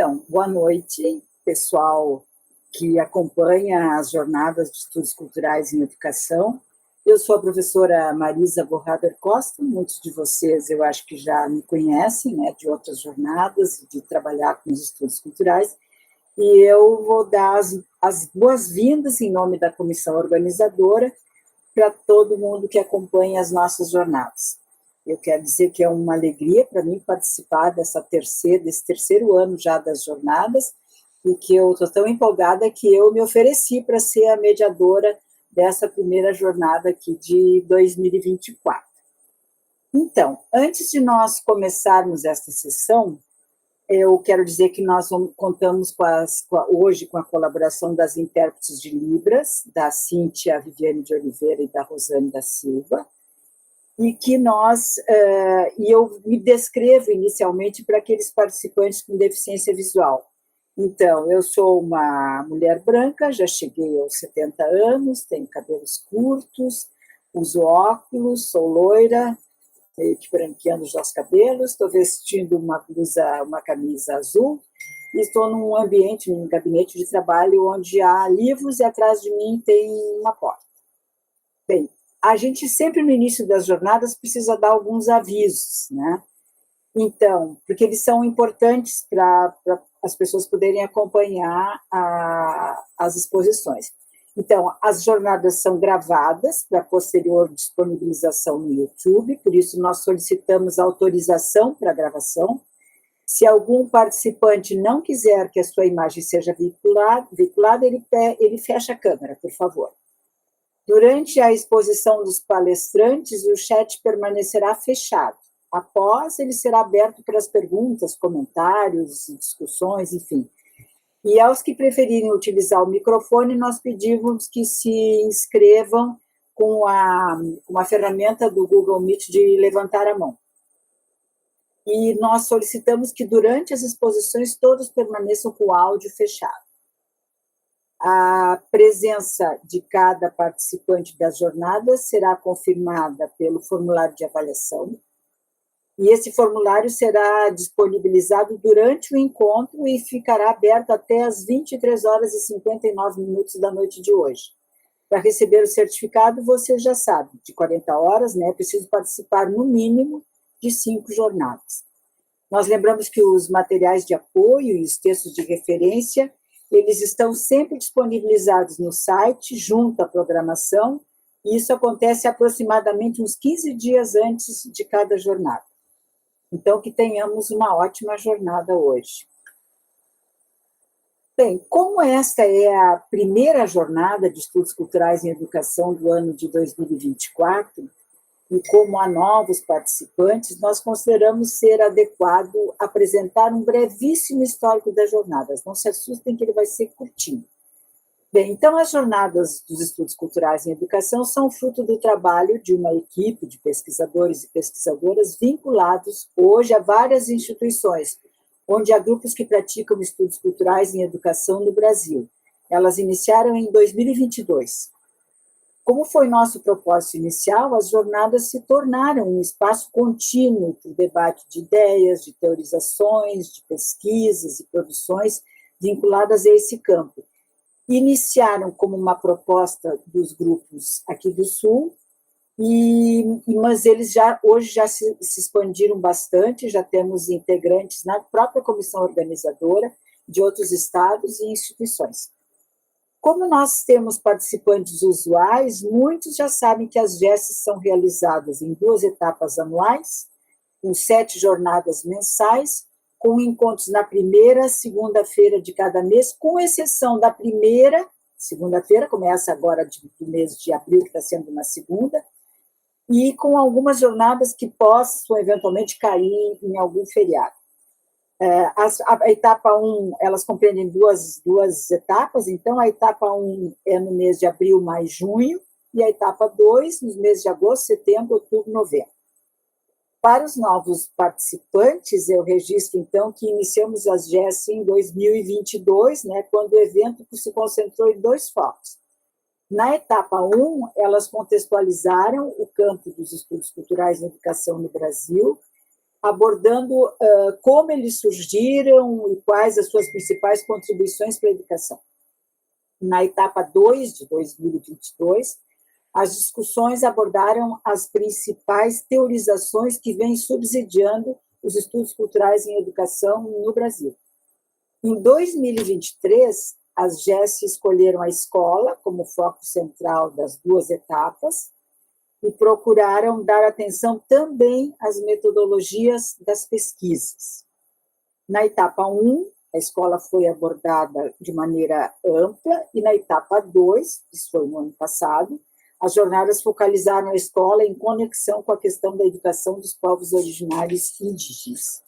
Então, boa noite, pessoal que acompanha as jornadas de estudos culturais em educação. Eu sou a professora Marisa Borrader Costa, muitos de vocês eu acho que já me conhecem, né, de outras jornadas, de trabalhar com os estudos culturais, e eu vou dar as boas-vindas em nome da comissão organizadora para todo mundo que acompanha as nossas jornadas. Eu quero dizer que é uma alegria para mim participar desse terceiro ano já das jornadas, e que eu estou tão empolgada que eu me ofereci para ser a mediadora dessa primeira jornada aqui de 2024. Então, antes de nós começarmos esta sessão, eu quero dizer que nós contamos hoje com a colaboração das intérpretes de Libras, da Cíntia Viviane de Oliveira e da Rosane da Silva, e que eu me descrevo inicialmente para aqueles participantes com deficiência visual. Então, eu sou uma mulher branca, já cheguei aos 70 anos, tenho cabelos curtos, uso óculos, sou loira, meio que branqueando já os cabelos, estou vestindo uma camisa azul, e estou num gabinete de trabalho onde há livros e atrás de mim tem uma porta. Bem, a gente sempre no início das jornadas precisa dar alguns avisos, né? Então, porque eles são importantes para as pessoas poderem acompanhar as exposições. Então, as jornadas são gravadas para posterior disponibilização no YouTube, por isso nós solicitamos autorização para a gravação. Se algum participante não quiser que a sua imagem seja veiculada, ele fecha a câmera, por favor. Durante a exposição dos palestrantes, o chat permanecerá fechado. Após, ele será aberto para as perguntas, comentários, discussões, enfim. E aos que preferirem utilizar o microfone, nós pedimos que se inscrevam com a ferramenta do Google Meet de levantar a mão. E nós solicitamos que durante as exposições todos permaneçam com o áudio fechado. A presença de cada participante das jornadas será confirmada pelo formulário de avaliação, e esse formulário será disponibilizado durante o encontro e ficará aberto até às 23 horas e 59 minutos da noite de hoje. Para receber o certificado, você já sabe, de 40 horas, né, é preciso participar no mínimo de 5 jornadas. Nós lembramos que os materiais de apoio e os textos de referência, eles estão sempre disponibilizados no site, junto à programação, e isso acontece aproximadamente uns 15 dias antes de cada jornada. Então, que tenhamos uma ótima jornada hoje. Bem, como esta é a primeira jornada de estudos culturais em educação do ano de 2024, e como há novos participantes, nós consideramos ser adequado apresentar um brevíssimo histórico das jornadas. Não se assustem que ele vai ser curtinho. Bem, então as jornadas dos estudos culturais em educação são fruto do trabalho de uma equipe de pesquisadores e pesquisadoras vinculados hoje a várias instituições, onde há grupos que praticam estudos culturais em educação no Brasil. Elas iniciaram em 2022. Como foi nosso propósito inicial, as jornadas se tornaram um espaço contínuo para o debate de ideias, de teorizações, de pesquisas e produções vinculadas a esse campo. Iniciaram como uma proposta dos grupos aqui do Sul, mas eles hoje já se expandiram bastante, já temos integrantes na própria comissão organizadora de outros estados e instituições. Como nós temos participantes usuais, muitos já sabem que as GESs são realizadas em 2 etapas anuais, com 7 jornadas mensais, com encontros na primeira segunda-feira de cada mês, com exceção da primeira segunda-feira, começa agora do mês de abril, que está sendo na segunda, e com algumas jornadas que possam eventualmente cair em algum feriado. A etapa 1, elas compreendem duas etapas, então a etapa 1 é no mês de abril mais junho, e a etapa 2 nos meses de agosto, setembro, outubro, novembro. Para os novos participantes, eu registro, então, que iniciamos as GES em 2022, né, quando o evento se concentrou em 2 focos. Na etapa 1, elas contextualizaram o campo dos estudos culturais na educação no Brasil abordando como eles surgiram e quais as suas principais contribuições para a educação. Na etapa 2 de 2022, as discussões abordaram as principais teorizações que vêm subsidiando os estudos culturais em educação no Brasil. Em 2023, as GES escolheram a escola como foco central das duas etapas e procuraram dar atenção também às metodologias das pesquisas. Na etapa 1, a escola foi abordada de maneira ampla, e na etapa 2, isso foi no ano passado, as jornadas focalizaram a escola em conexão com a questão da educação dos povos originários indígenas.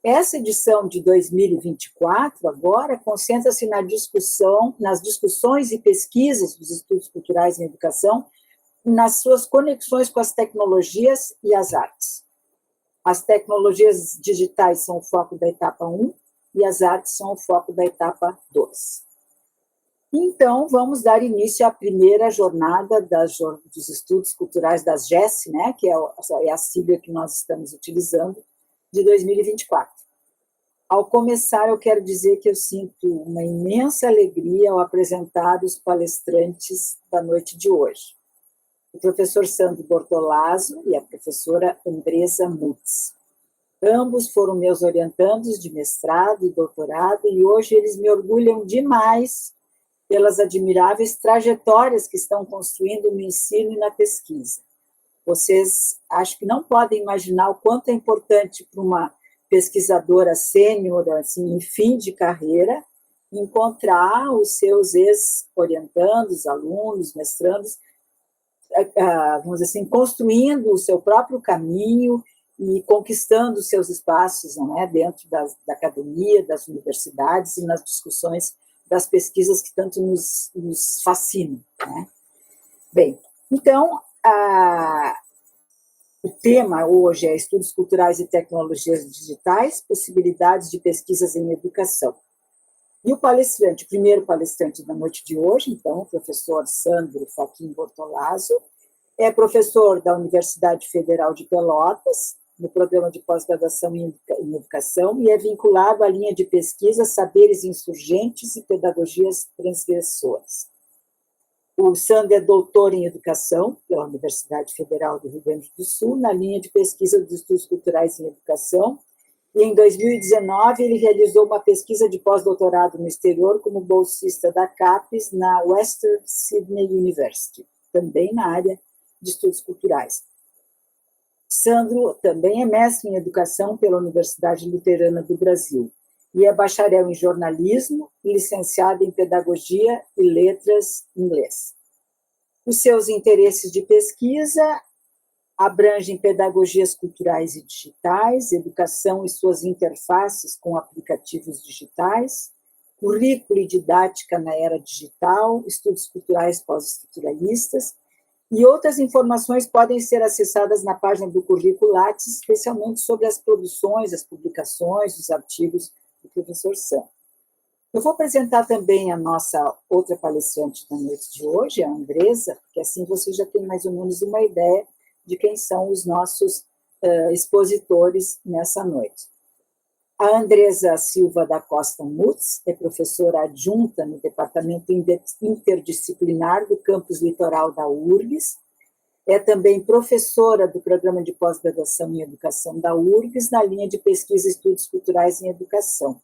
Essa edição de 2024, agora, concentra-se nas discussões e pesquisas dos estudos culturais em educação, nas suas conexões com as tecnologias e as artes. As tecnologias digitais são o foco da etapa 1 e as artes são o foco da etapa 2. Então, vamos dar início à primeira jornada dos estudos culturais das GES, né, que é a sigla que nós estamos utilizando, de 2024. Ao começar, eu quero dizer que eu sinto uma imensa alegria ao apresentar os palestrantes da noite de hoje. O professor Sandro Bortolazzo e a professora Andresa Mutz. Ambos foram meus orientandos de mestrado e doutorado, e hoje eles me orgulham demais pelas admiráveis trajetórias que estão construindo no ensino e na pesquisa. Vocês acho que não podem imaginar o quanto é importante para uma pesquisadora sênior, assim, em fim de carreira, encontrar os seus ex-orientandos, alunos, mestrandos, vamos dizer assim, construindo o seu próprio caminho e conquistando os seus espaços, não é, dentro da academia, das universidades e nas discussões das pesquisas que tanto nos fascinam, né? Bem, então, o tema hoje é Estudos Culturais e Tecnologias Digitais, possibilidades de pesquisas em educação. E o palestrante, o primeiro palestrante da noite de hoje, então, o professor Sandro Faquim Bortolazzo, é professor da Universidade Federal de Pelotas, no programa de pós-graduação em educação, e é vinculado à linha de pesquisa Saberes Insurgentes e Pedagogias Transgressoras. O Sandro é doutor em educação pela Universidade Federal do Rio Grande do Sul, na linha de pesquisa dos estudos culturais em educação, e em 2019 ele realizou uma pesquisa de pós-doutorado no exterior como bolsista da CAPES na Western Sydney University, também na área de estudos culturais. Sandro também é mestre em educação pela Universidade Luterana do Brasil e é bacharel em jornalismo e licenciado em pedagogia e letras em inglês. Os seus interesses de pesquisa abrangem pedagogias culturais e digitais, educação e suas interfaces com aplicativos digitais, currículo e didática na era digital, estudos culturais pós-estruturalistas, e outras informações podem ser acessadas na página do Currículo Lattes, especialmente sobre as produções, as publicações, os artigos do professor Sam. Eu vou apresentar também a nossa outra palestrante da noite de hoje, a Andresa, porque assim você já tem mais ou menos uma ideia de quem são os nossos expositores nessa noite. A Andresa Silva da Costa Mutz é professora adjunta no Departamento Interdisciplinar do Campus Litoral da URGS, é também professora do Programa de Pós-Graduação em Educação da URGS, na linha de pesquisa e estudos culturais em educação.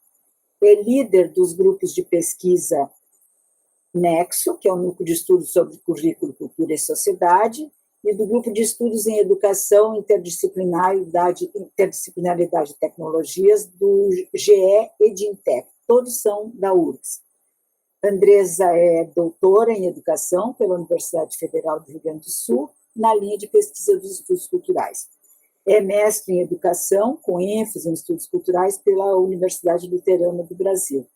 É líder dos grupos de pesquisa Nexo, que é um núcleo de estudos sobre currículo, cultura e sociedade, e do grupo de estudos em educação, interdisciplinaridade e tecnologias do GE Edintec, todos são da URGS. Andresa é doutora em educação pela Universidade Federal do Rio Grande do Sul, na linha de pesquisa dos estudos culturais. É mestre em educação, com ênfase em estudos culturais pela Universidade Luterana do Brasil.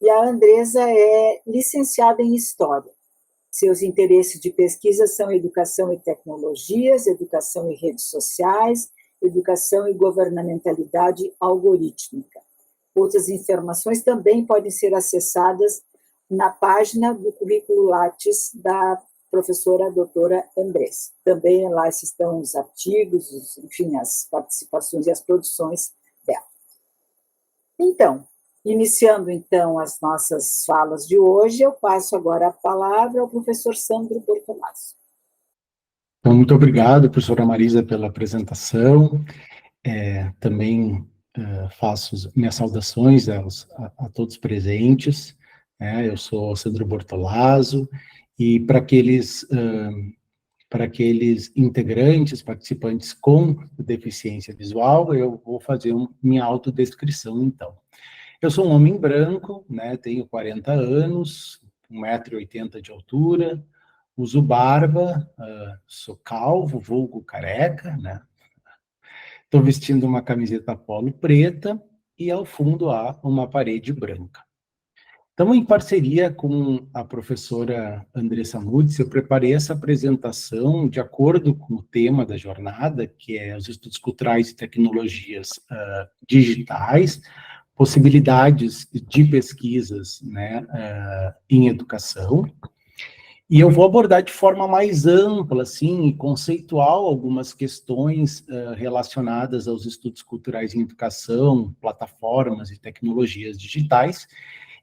E a Andresa é licenciada em História. Seus interesses de pesquisa são educação e tecnologias, educação e redes sociais, educação e governamentalidade algorítmica. Outras informações também podem ser acessadas na página do Currículo Lattes da professora doutora Andressa. Também lá estão os artigos, enfim, as participações e as produções dela. Então, iniciando então as nossas falas de hoje, eu passo agora a palavra ao professor Sandro Bortolazzo. Então, muito obrigado, professora Marisa, pela apresentação. Também faço minhas saudações a todos presentes. Eu sou Sandro Bortolazzo, e para aqueles integrantes, participantes com deficiência visual, eu vou fazer minha autodescrição, então. Eu sou um homem branco, né, tenho 40 anos, 1,80 m de altura, uso barba, sou calvo, vulgo careca, né? Estou vestindo uma camiseta polo preta e ao fundo há uma parede branca. Então, em parceria com a professora Andressa Mutz, eu preparei essa apresentação de acordo com o tema da jornada, que é os estudos culturais e tecnologias digitais, possibilidades de pesquisas, né, em educação. E eu vou abordar de forma mais ampla, assim, e conceitual, algumas questões relacionadas aos estudos culturais em educação, plataformas e tecnologias digitais.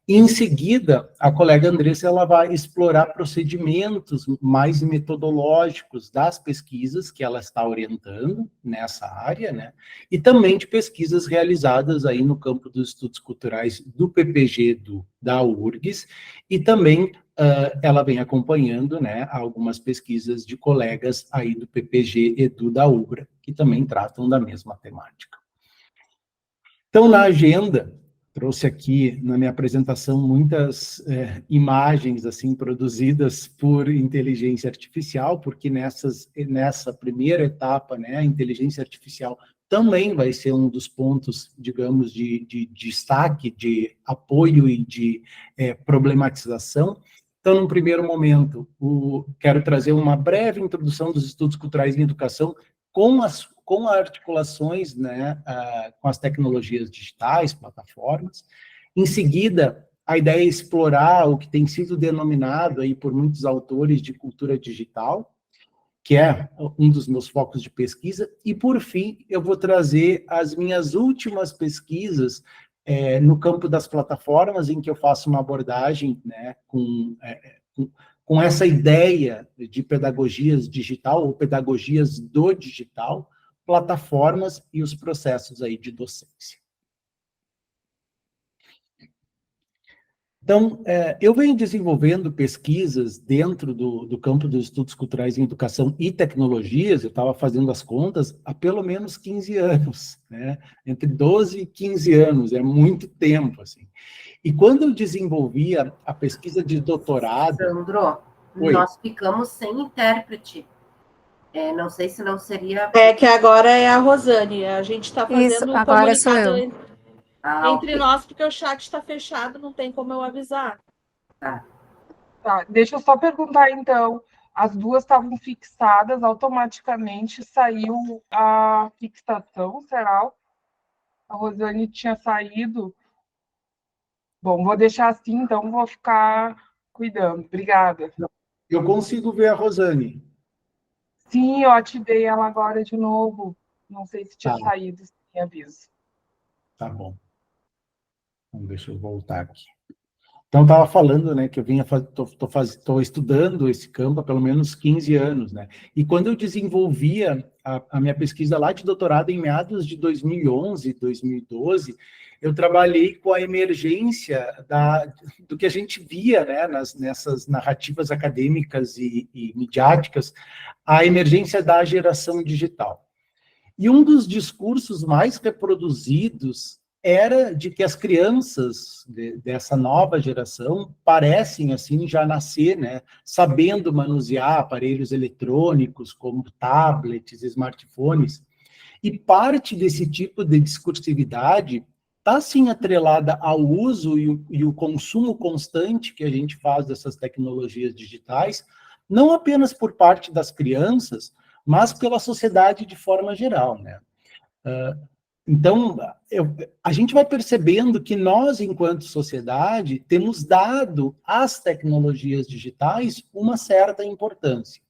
E, em seguida, a colega Andressa ela vai explorar procedimentos mais metodológicos das pesquisas que ela está orientando nessa área, né? E também de pesquisas realizadas aí no campo dos estudos culturais do PPG da URGS, e também ela vem acompanhando, né, algumas pesquisas de colegas aí do PPG e da UBRA, que também tratam da mesma temática. Então, na agenda, trouxe aqui na minha apresentação muitas imagens assim produzidas por inteligência artificial, porque nessa primeira etapa, né, a inteligência artificial também vai ser um dos pontos, digamos, de destaque, de apoio e de problematização. Então, num primeiro momento, quero trazer uma breve introdução dos estudos culturais em educação com as articulações, né, com as tecnologias digitais, plataformas. Em seguida, a ideia é explorar o que tem sido denominado aí por muitos autores de cultura digital, que é um dos meus focos de pesquisa. E, por fim, eu vou trazer as minhas últimas pesquisas no campo das plataformas, em que eu faço uma abordagem, né, com essa ideia de pedagogias digital, ou pedagogias do digital, plataformas e os processos aí de docência. Então, eu venho desenvolvendo pesquisas dentro do campo dos estudos culturais em educação e tecnologias, eu estava fazendo as contas, há pelo menos 15 anos, né? Entre 12 e 15 anos, é muito tempo, assim. E quando eu desenvolvia a pesquisa de doutorado... Sandro, Oi. Nós ficamos sem intérprete. Não sei se não seria... É que agora é a Rosane, a gente está fazendo um comunicado entre nós, porque o chat está fechado, não tem como eu avisar. Tá, deixa eu só perguntar, então, as duas estavam fixadas, automaticamente saiu a fixação, será? A Rosane tinha saído. Bom, vou deixar assim, então vou ficar cuidando. Obrigada. Eu consigo ver a Rosane. Sim, eu ativei ela agora de novo. Não sei se tinha saído, sem aviso. Tá bom. Então, deixa eu voltar aqui. Então, estava falando, né, que eu estou estudando esse campo há pelo menos 15 anos, né? E quando eu desenvolvia a minha pesquisa lá de doutorado em meados de 2011, 2012, eu trabalhei com a emergência do que a gente via, né, nessas narrativas acadêmicas e midiáticas, a emergência da geração digital. E um dos discursos mais reproduzidos era de que as crianças dessa nova geração parecem, assim, já nascer, né, sabendo manusear aparelhos eletrônicos, como tablets, smartphones. E parte desse tipo de discursividade está, sim, atrelada ao uso e o consumo constante que a gente faz dessas tecnologias digitais, não apenas por parte das crianças, mas pela sociedade de forma geral, né? Então, a gente vai percebendo que nós, enquanto sociedade, temos dado às tecnologias digitais uma certa importância.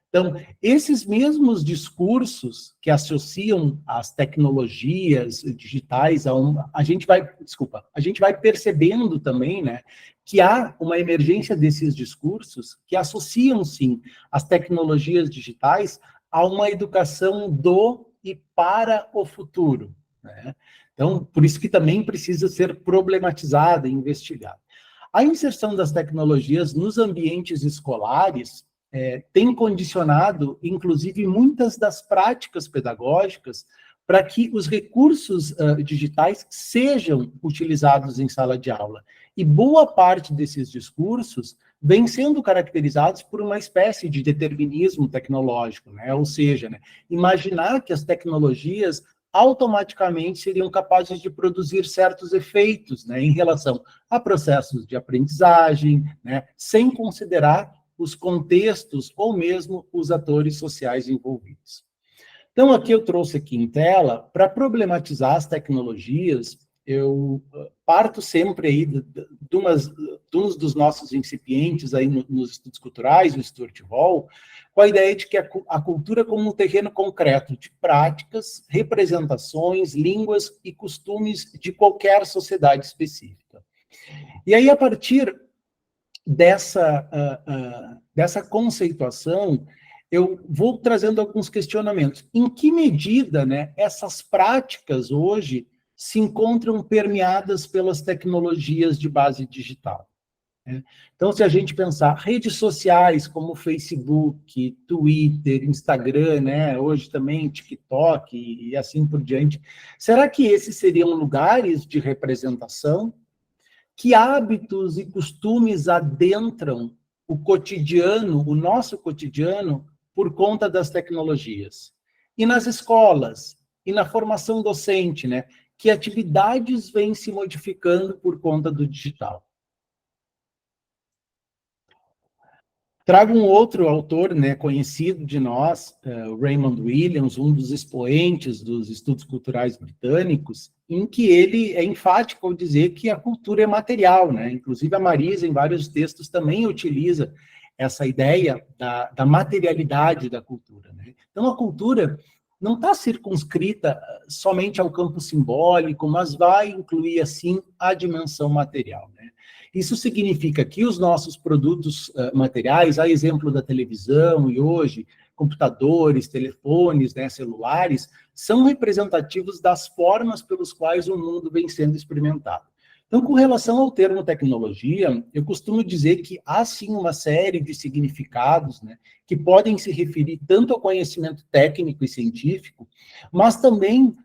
Então, esses mesmos discursos que associam as tecnologias digitais a gente vai percebendo também, né, que há uma emergência desses discursos que associam, sim, as tecnologias digitais a uma educação do e para o futuro, né? Então, por isso que também precisa ser problematizada e investigada. A inserção das tecnologias nos ambientes escolares tem condicionado, inclusive, muitas das práticas pedagógicas para que os recursos digitais sejam utilizados em sala de aula. E boa parte desses discursos vem sendo caracterizados por uma espécie de determinismo tecnológico, né? Ou seja, né, imaginar que as tecnologias automaticamente seriam capazes de produzir certos efeitos, né, em relação a processos de aprendizagem, né, sem considerar os contextos ou mesmo os atores sociais envolvidos. Então, aqui eu trouxe aqui em tela, para problematizar as tecnologias, eu parto sempre aí de um dos nossos incipientes aí nos estudos culturais, o Stuart Hall, com a ideia de que a cultura como um terreno concreto de práticas, representações, línguas e costumes de qualquer sociedade específica. E aí, a partir dessa conceituação, eu vou trazendo alguns questionamentos. Em que medida, né, essas práticas hoje se encontram permeadas pelas tecnologias de base digital? Então, se a gente pensar redes sociais como Facebook, Twitter, Instagram, né, hoje também TikTok e assim por diante, será que esses seriam lugares de representação? Que hábitos e costumes adentram o cotidiano, o nosso cotidiano, por conta das tecnologias? E nas escolas, e na formação docente, né? Que atividades vêm se modificando por conta do digital? Trago um outro autor, né, conhecido de nós, Raymond Williams, um dos expoentes dos estudos culturais britânicos, em que ele é enfático ao dizer que a cultura é material, né? Inclusive a Marisa, em vários textos, também utiliza essa ideia da materialidade da cultura, né? Então, a cultura não está circunscrita somente ao campo simbólico, mas vai incluir, assim, a dimensão material, né? Isso significa que os nossos produtos materiais, a exemplo da televisão e hoje, computadores, telefones, né, celulares, são representativos das formas pelos quais o mundo vem sendo experimentado. Então, com relação ao termo tecnologia, eu costumo dizer que há sim uma série de significados, né, que podem se referir tanto ao conhecimento técnico e científico, mas também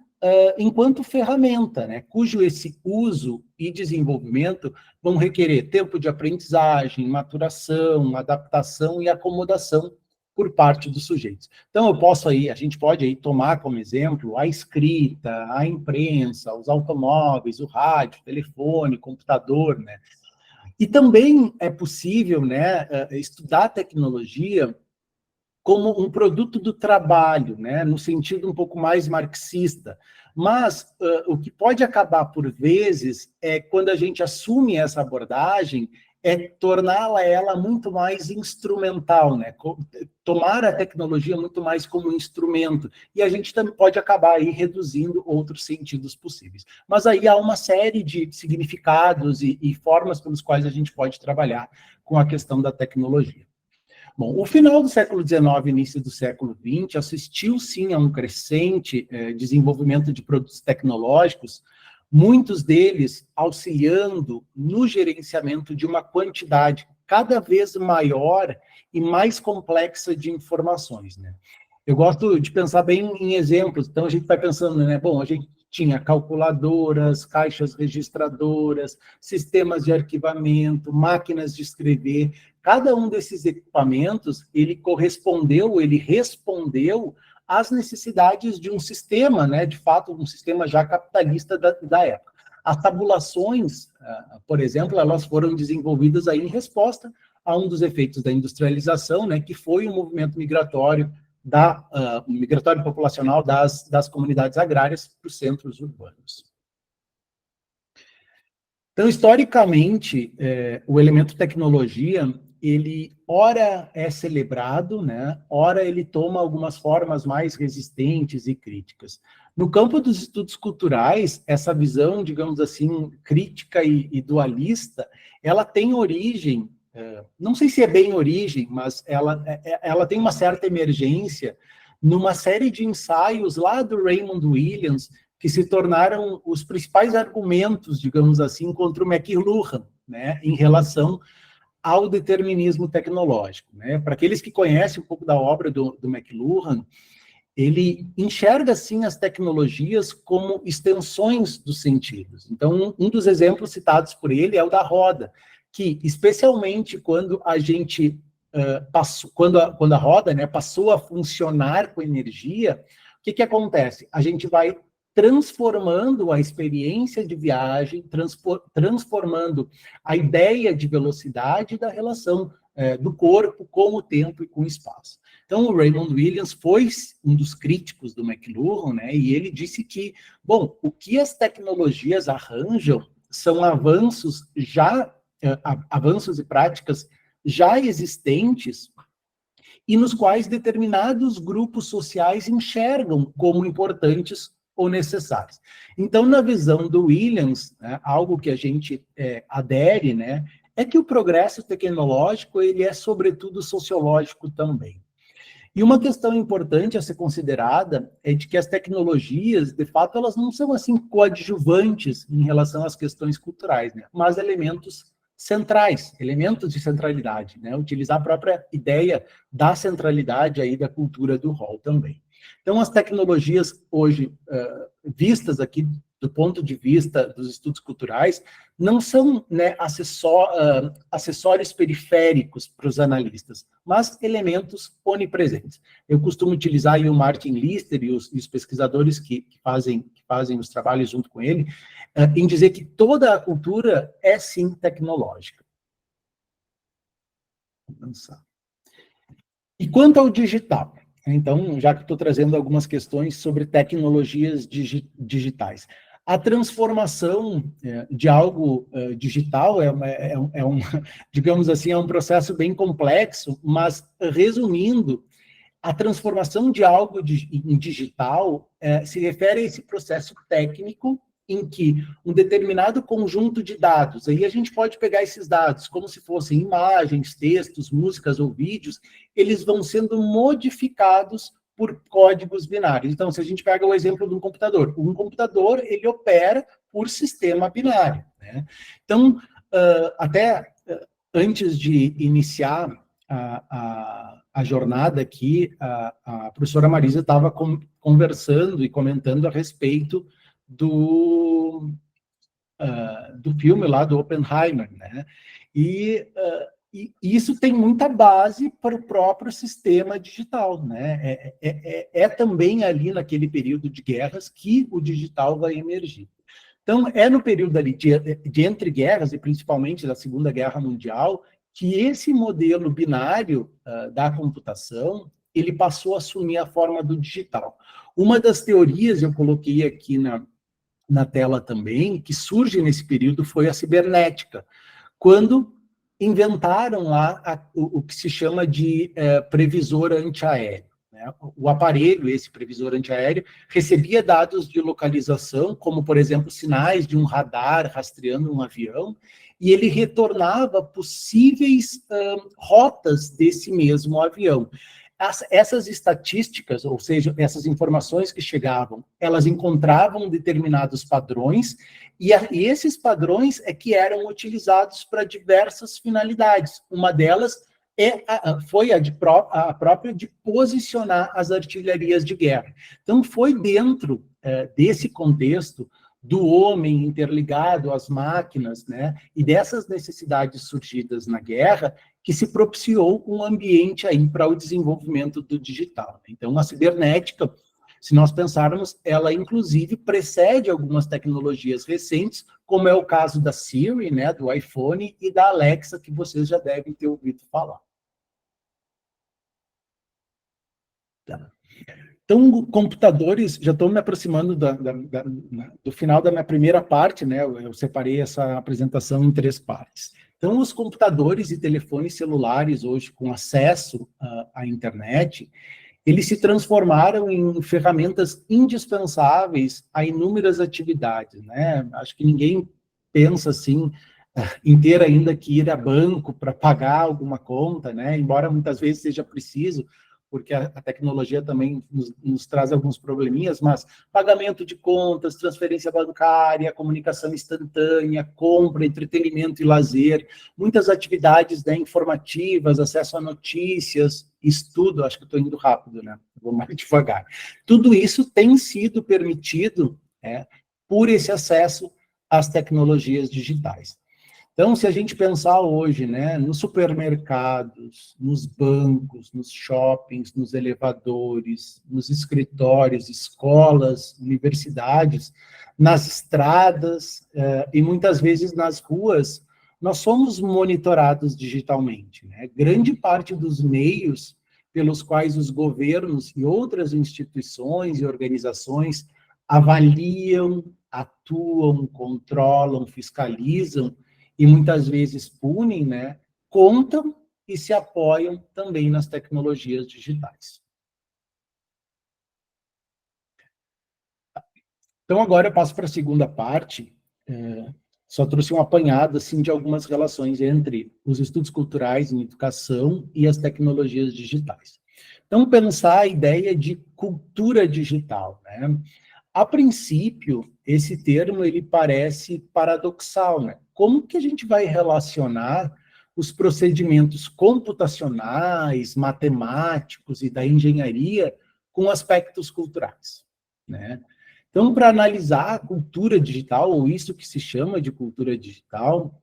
enquanto ferramenta, né, cujo esse uso e desenvolvimento vão requerer tempo de aprendizagem, maturação, adaptação e acomodação por parte dos sujeitos. Então, a gente pode aí tomar como exemplo a escrita, a imprensa, os automóveis, o rádio, o telefone, o computador, né? E também é possível, né, estudar a tecnologia como um produto do trabalho, né, no sentido um pouco mais marxista. Mas o que pode acabar, por vezes, é quando a gente assume essa abordagem, é torná-la ela muito mais instrumental, né? Tomar a tecnologia muito mais como instrumento, e a gente também pode acabar aí reduzindo outros sentidos possíveis. Mas aí há uma série de significados e formas pelos quais a gente pode trabalhar com a questão da tecnologia. Bom, o final do século XIX e início do século XX assistiu, sim, a um crescente desenvolvimento de produtos tecnológicos, muitos deles auxiliando no gerenciamento de uma quantidade cada vez maior e mais complexa de informações, né? Eu gosto de pensar bem em exemplos, então a gente vai pensando, né, bom, a gente tinha calculadoras, caixas registradoras, sistemas de arquivamento, máquinas de escrever. Cada um desses equipamentos, ele respondeu às necessidades de um sistema, né, de fato, um sistema já capitalista da época. As tabulações, por exemplo, elas foram desenvolvidas aí em resposta a um dos efeitos da industrialização, né, que foi o movimento migratório migratório populacional das comunidades agrárias para os centros urbanos. Então, historicamente, o elemento tecnologia, ele ora é celebrado, né? Ora ele toma algumas formas mais resistentes e críticas. No campo dos estudos culturais, essa visão, digamos assim, crítica e dualista, ela tem origem, não sei se é bem origem, mas ela tem uma certa emergência numa série de ensaios lá do Raymond Williams, que se tornaram os principais argumentos, digamos assim, contra o McLuhan, né, em relação ao determinismo tecnológico, né? Para aqueles que conhecem um pouco da obra do McLuhan, ele enxerga, assim, as tecnologias como extensões dos sentidos. Então, um dos exemplos citados por ele é o da roda, que, especialmente quando a gente quando a roda, né, passou a funcionar com energia, o que acontece? A gente vai transformando a experiência de viagem, transformando a ideia de velocidade da relação do corpo com o tempo e com o espaço. Então, o Raymond Williams foi um dos críticos do McLuhan, né, e ele disse que, bom, o que as tecnologias arranjam são avanços e práticas já existentes e nos quais determinados grupos sociais enxergam como importantes ou necessários. Então, na visão do Williams, né, algo que a gente adere, né, é que o progresso tecnológico ele é, sobretudo, sociológico também. E uma questão importante a ser considerada é de que as tecnologias, de fato, elas não são, assim, coadjuvantes em relação às questões culturais, né, mas elementos centrais, elementos de centralidade, né, utilizar a própria ideia da centralidade aí da cultura do rol também. Então, as tecnologias hoje, vistas aqui do ponto de vista dos estudos culturais, não são, né, acessórios periféricos para os analistas, mas elementos onipresentes. Eu costumo utilizar aí o Martin Lister e os pesquisadores que fazem os trabalhos junto com ele, em dizer que toda a cultura é, sim, tecnológica. Vamos avançar. E quanto ao digital? Então, já que estou trazendo algumas questões sobre tecnologias digitais. A transformação de algo digital digamos assim, é um processo bem complexo, mas, resumindo, a transformação de algo em digital se refere a esse processo técnico em que um determinado conjunto de dados, aí a gente pode pegar esses dados como se fossem imagens, textos, músicas ou vídeos, eles vão sendo modificados por códigos binários. Então, se a gente pega o exemplo de um computador, ele opera por sistema binário, né? Então, até antes de iniciar a jornada aqui, a professora Marisa estava conversando e comentando a respeito do filme lá do Oppenheimer, né? E isso tem muita base para o próprio sistema digital, né? É também ali naquele período de guerras que o digital vai emergir. Então, é no período ali de entre guerras, e principalmente da Segunda Guerra Mundial, que esse modelo binário da computação, ele passou a assumir a forma do digital. Uma das teorias, eu coloquei aqui na tela também, que surge nesse período, foi a cibernética, quando inventaram lá o que se chama de previsor antiaéreo, né? O aparelho, esse previsor antiaéreo, recebia dados de localização, como, por exemplo, sinais de um radar rastreando um avião, e ele retornava possíveis rotas desse mesmo avião. Essas estatísticas, ou seja, essas informações que chegavam, elas encontravam determinados padrões, e esses padrões é que eram utilizados para diversas finalidades. Uma delas foi a própria de posicionar as artilharias de guerra. Então, foi dentro desse contexto do homem interligado às máquinas, né, e dessas necessidades surgidas na guerra, que se propiciou um ambiente aí para o desenvolvimento do digital. Então, a cibernética, se nós pensarmos, ela inclusive precede algumas tecnologias recentes, como é o caso da Siri, né, do iPhone, e da Alexa, que vocês já devem ter ouvido falar. Tá. Então, computadores, já estou me aproximando do final da minha primeira parte, né? Eu separei essa apresentação em 3 partes. Então, os computadores e telefones celulares, hoje, com acesso à internet, eles se transformaram em ferramentas indispensáveis a inúmeras atividades, né? Acho que ninguém pensa assim, em ter ainda que ir a banco para pagar alguma conta, né? Embora muitas vezes seja preciso, porque a tecnologia também nos traz alguns probleminhas, mas pagamento de contas, transferência bancária, comunicação instantânea, compra, entretenimento e lazer, muitas atividades, né, informativas, acesso a notícias, estudo, acho que estou indo rápido, né? Vou mais devagar. Tudo isso tem sido permitido, por esse acesso às tecnologias digitais. Então, se a gente pensar hoje, né, nos supermercados, nos bancos, nos shoppings, nos elevadores, nos escritórios, escolas, universidades, nas estradas e muitas vezes nas ruas, nós somos monitorados digitalmente, né? Grande parte dos meios pelos quais os governos e outras instituições e organizações avaliam, atuam, controlam, fiscalizam, e muitas vezes punem, né, contam e se apoiam também nas tecnologias digitais. Então, agora eu passo para a segunda parte, só trouxe um apanhado assim, de algumas relações entre os estudos culturais em educação e as tecnologias digitais. Então, pensar a ideia de cultura digital, né? A princípio, esse termo ele parece paradoxal, né? Como que a gente vai relacionar os procedimentos computacionais, matemáticos e da engenharia com aspectos culturais, né? Então, para analisar a cultura digital, ou isso que se chama de cultura digital,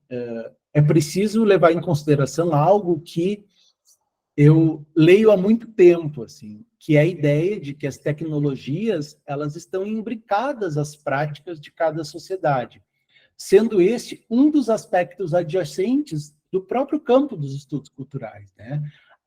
é preciso levar em consideração algo que eu leio há muito tempo, assim, que é a ideia de que as tecnologias, elas estão imbricadas às práticas de cada sociedade, sendo este um dos aspectos adjacentes do próprio campo dos estudos culturais, né?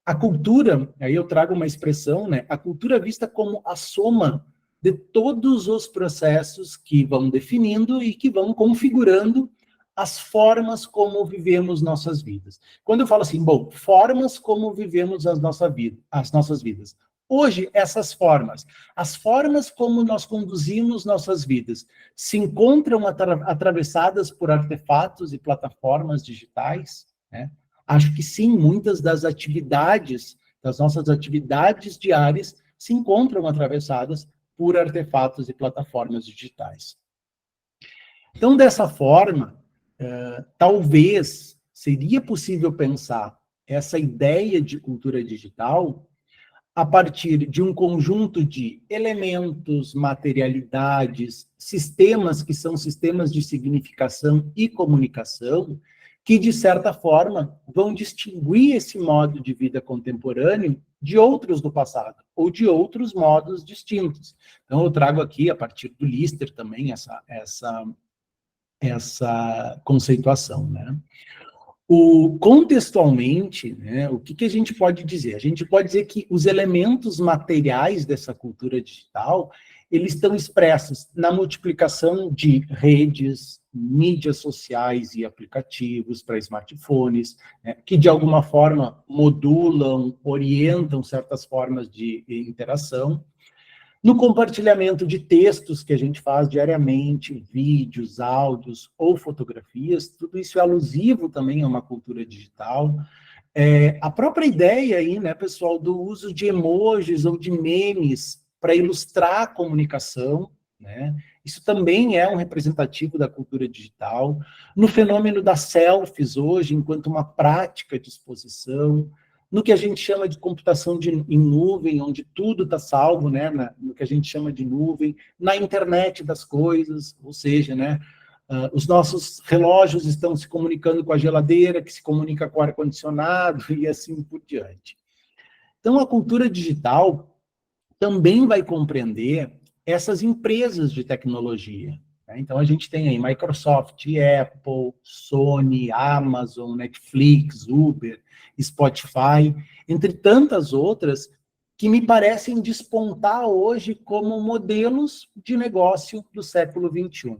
A cultura, aí eu trago uma expressão, né? A cultura é vista como a soma de todos os processos que vão definindo e que vão configurando as formas como vivemos nossas vidas. Quando eu falo assim, bom, formas como vivemos as nossas vidas. Hoje, essas formas, as formas como nós conduzimos nossas vidas, se encontram atravessadas por artefatos e plataformas digitais, né? Acho que sim, muitas das nossas atividades diárias, se encontram atravessadas por artefatos e plataformas digitais. Então, dessa forma, talvez seria possível pensar essa ideia de cultura digital a partir de um conjunto de elementos, materialidades, sistemas que são sistemas de significação e comunicação, que, de certa forma, vão distinguir esse modo de vida contemporâneo de outros do passado, ou de outros modos distintos. Então, eu trago aqui, a partir do Lister, também, essa conceituação, né? Contextualmente, né, o que a gente pode dizer? A gente pode dizer que os elementos materiais dessa cultura digital, eles estão expressos na multiplicação de redes, mídias sociais e aplicativos para smartphones, né, que de alguma forma modulam, orientam certas formas de interação. No compartilhamento de textos que a gente faz diariamente, vídeos, áudios ou fotografias, tudo isso é alusivo também a uma cultura digital. A própria ideia aí, né, pessoal, do uso de emojis ou de memes para ilustrar a comunicação, né? Isso também é um representativo da cultura digital. No fenômeno das selfies hoje, enquanto uma prática de exposição, no que a gente chama de computação em nuvem, onde tudo está salvo, né, no que a gente chama de nuvem, na internet das coisas, ou seja, né, os nossos relógios estão se comunicando com a geladeira, que se comunica com o ar-condicionado, e assim por diante. Então, a cultura digital também vai compreender essas empresas de tecnologia. Então, a gente tem aí Microsoft, Apple, Sony, Amazon, Netflix, Uber, Spotify, entre tantas outras, que me parecem despontar hoje como modelos de negócio do século XXI.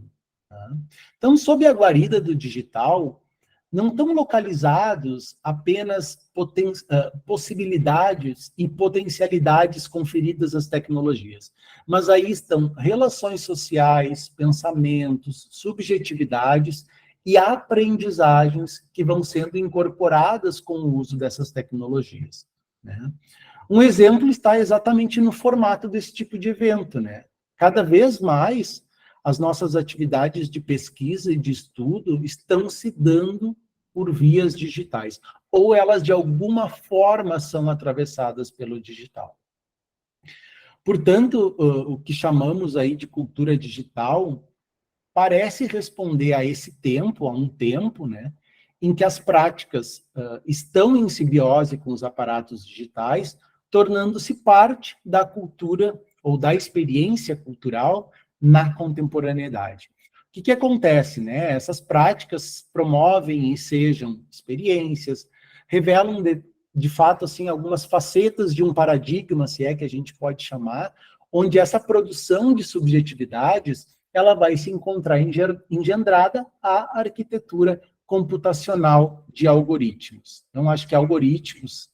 Tá? Então, sob a guarida do digital, não estão localizados apenas possibilidades e potencialidades conferidas às tecnologias, mas aí estão relações sociais, pensamentos, subjetividades e aprendizagens que vão sendo incorporadas com o uso dessas tecnologias, né? Um exemplo está exatamente no formato desse tipo de evento, né? Cada vez mais as nossas atividades de pesquisa e de estudo estão se dando por vias digitais, ou elas de alguma forma são atravessadas pelo digital. Portanto, o que chamamos aí de cultura digital parece responder a esse tempo, a um tempo, né, em que as práticas estão em simbiose com os aparatos digitais, tornando-se parte da cultura ou da experiência cultural na contemporaneidade. O que acontece, né? Essas práticas promovem e ensejam experiências, revelam de fato assim algumas facetas de um paradigma, se é que a gente pode chamar, onde essa produção de subjetividades ela vai se encontrar engendrada à arquitetura computacional de algoritmos. Então, acho que algoritmos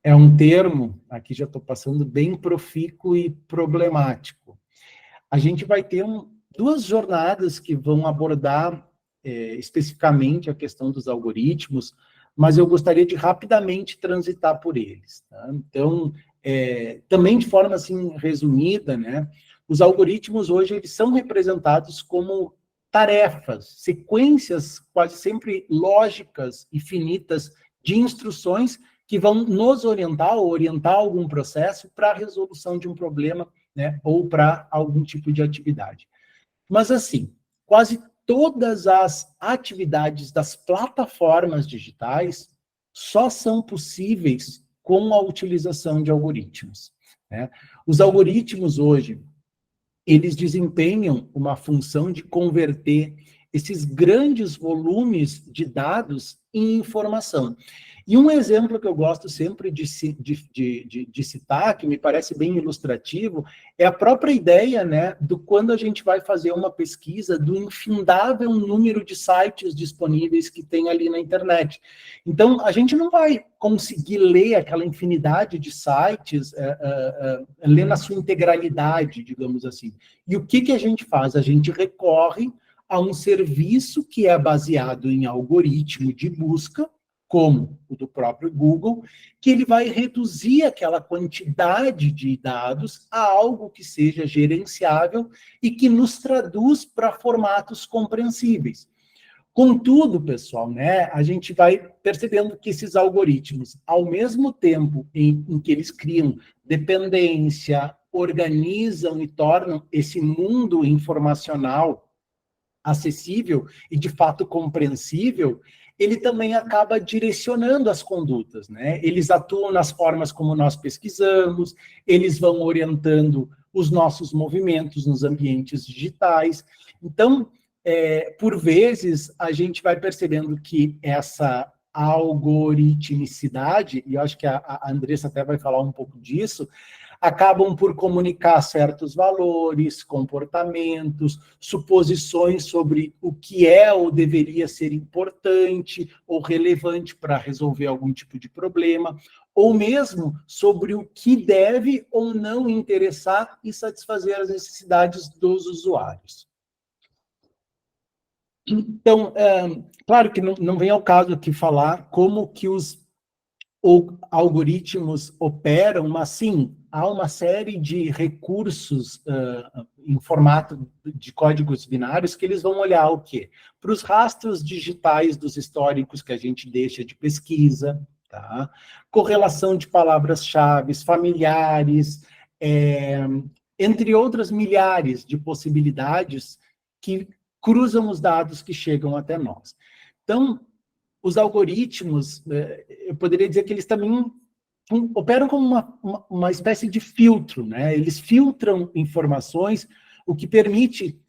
é um termo, aqui já estou passando, bem profícuo e problemático. A gente vai ter duas jornadas que vão abordar especificamente a questão dos algoritmos, mas eu gostaria de rapidamente transitar por eles. Tá? Então, também de forma assim resumida, né, os algoritmos hoje eles são representados como tarefas, sequências quase sempre lógicas e finitas de instruções que vão nos orientar ou orientar algum processo para a resolução de um problema, né, ou para algum tipo de atividade. Mas, assim, quase todas as atividades das plataformas digitais só são possíveis com a utilização de algoritmos, né? Os algoritmos hoje, eles desempenham uma função de converter esses grandes volumes de dados em informação. E um exemplo que eu gosto sempre de citar, que me parece bem ilustrativo, é a própria ideia, né, do quando a gente vai fazer uma pesquisa do infindável número de sites disponíveis que tem ali na internet. Então, a gente não vai conseguir ler aquela infinidade de sites, ler na sua integralidade, digamos assim. E o que a gente faz? A gente recorre a um serviço que é baseado em algoritmo de busca, como o do próprio Google, que ele vai reduzir aquela quantidade de dados a algo que seja gerenciável e que nos traduz para formatos compreensíveis. Contudo, pessoal, né, a gente vai percebendo que esses algoritmos, ao mesmo tempo em que eles criam dependência, organizam e tornam esse mundo informacional acessível e, de fato, compreensível, ele também acaba direcionando as condutas, né? Eles atuam nas formas como nós pesquisamos, eles vão orientando os nossos movimentos nos ambientes digitais. Então, por vezes, a gente vai percebendo que essa algoritmicidade, e eu acho que a Andressa até vai falar um pouco disso, acabam por comunicar certos valores, comportamentos, suposições sobre o que é ou deveria ser importante ou relevante para resolver algum tipo de problema, ou mesmo sobre o que deve ou não interessar e satisfazer as necessidades dos usuários. Então, claro que não vem ao caso aqui falar como que os algoritmos operam, mas sim, há uma série de recursos em formato de códigos binários que eles vão olhar o quê? Para os rastros digitais dos históricos que a gente deixa de pesquisa, tá? Correlação de palavras-chave, familiares, entre outras milhares de possibilidades que cruzam os dados que chegam até nós. Então, os algoritmos, eu poderia dizer que eles também operam como uma espécie de filtro, né? Eles filtram informações, o que permite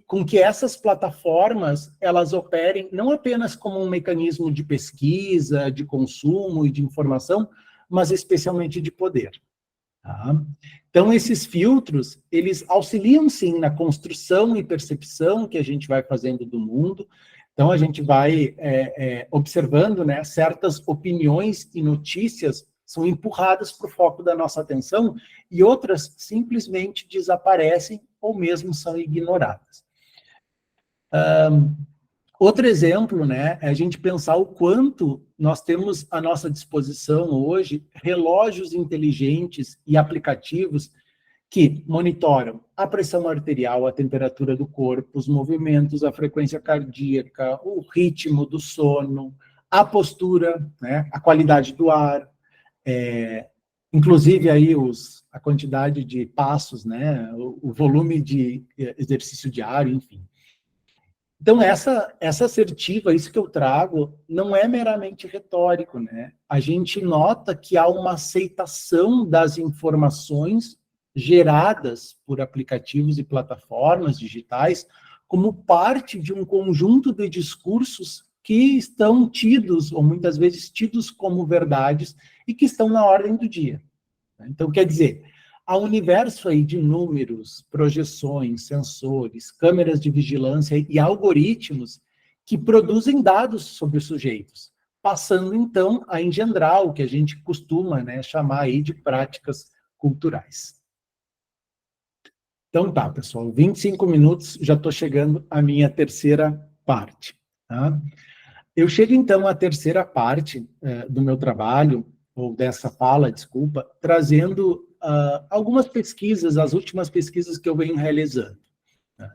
com que essas plataformas elas operem não apenas como um mecanismo de pesquisa, de consumo e de informação, mas especialmente de poder. Tá? Então, esses filtros, eles auxiliam, sim, na construção e percepção que a gente vai fazendo do mundo. Então, a gente vai observando, né, certas opiniões e notícias são empurradas para o foco da nossa atenção e outras simplesmente desaparecem ou mesmo são ignoradas. Outro exemplo, né, é a gente pensar o quanto nós temos à nossa disposição hoje relógios inteligentes e aplicativos que monitoram a pressão arterial, a temperatura do corpo, os movimentos, a frequência cardíaca, o ritmo do sono, a postura, né, a qualidade do ar, inclusive aí a quantidade de passos, né, o volume de exercício diário, enfim. Então, essa assertiva, isso que eu trago, não é meramente retórico, né? A gente nota que há uma aceitação das informações geradas por aplicativos e plataformas digitais como parte de um conjunto de discursos que estão tidos, ou muitas vezes tidos como verdades, e que estão na ordem do dia. Então, quer dizer, há um universo aí de números, projeções, sensores, câmeras de vigilância e algoritmos que produzem dados sobre os sujeitos, passando, então, a engendrar o que a gente costuma, né, chamar aí de práticas culturais. Então tá, pessoal, 25 minutos, já estou chegando à minha terceira parte. Tá? Eu chego, então, à terceira parte do meu trabalho, ou dessa fala, desculpa, trazendo algumas pesquisas, as últimas pesquisas que eu venho realizando. Tá?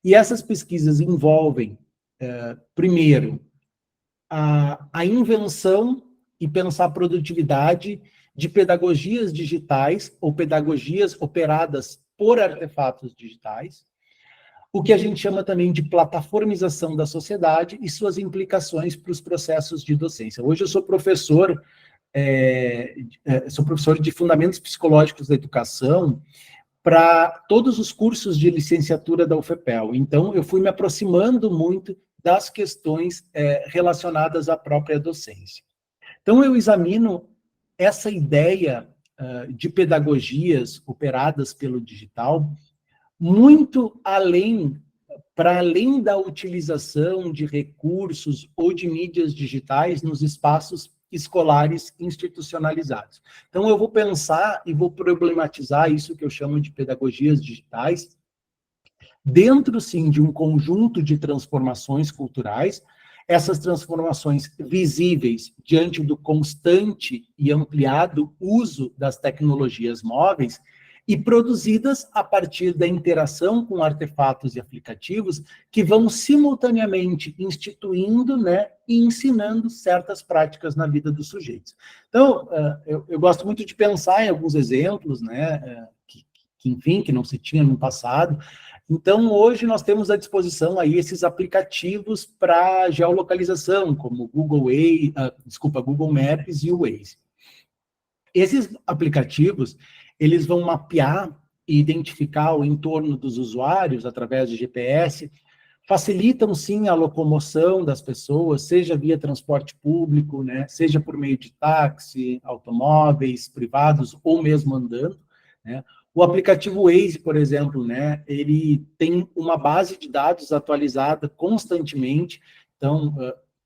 E essas pesquisas envolvem, primeiro, a invenção e pensar a produtividade de pedagogias digitais ou pedagogias operadas por artefatos digitais, o que a gente chama também de plataformização da sociedade e suas implicações para os processos de docência. Hoje eu sou professor de Fundamentos Psicológicos da Educação para todos os cursos de licenciatura da UFPEL. Então, eu fui me aproximando muito das questões relacionadas à própria docência. Então, eu examino essa ideia de pedagogias operadas pelo digital muito para além da utilização de recursos ou de mídias digitais nos espaços escolares institucionalizados. Então, eu vou pensar e vou problematizar isso que eu chamo de pedagogias digitais, dentro, sim, de um conjunto de transformações culturais, essas transformações visíveis diante do constante e ampliado uso das tecnologias móveis e produzidas a partir da interação com artefatos e aplicativos que vão simultaneamente instituindo, né, e ensinando certas práticas na vida dos sujeitos. Então, eu gosto muito de pensar em alguns exemplos, né, enfim, que não se tinha no passado. Então, hoje nós temos à disposição aí esses aplicativos para geolocalização, como Google Maps e o Waze. Esses aplicativos, eles vão mapear e identificar o entorno dos usuários através de GPS, facilitam, sim, a locomoção das pessoas, seja via transporte público, né, seja por meio de táxi, automóveis privados ou mesmo andando, né. O aplicativo Waze, por exemplo, né, ele tem uma base de dados atualizada constantemente. Então,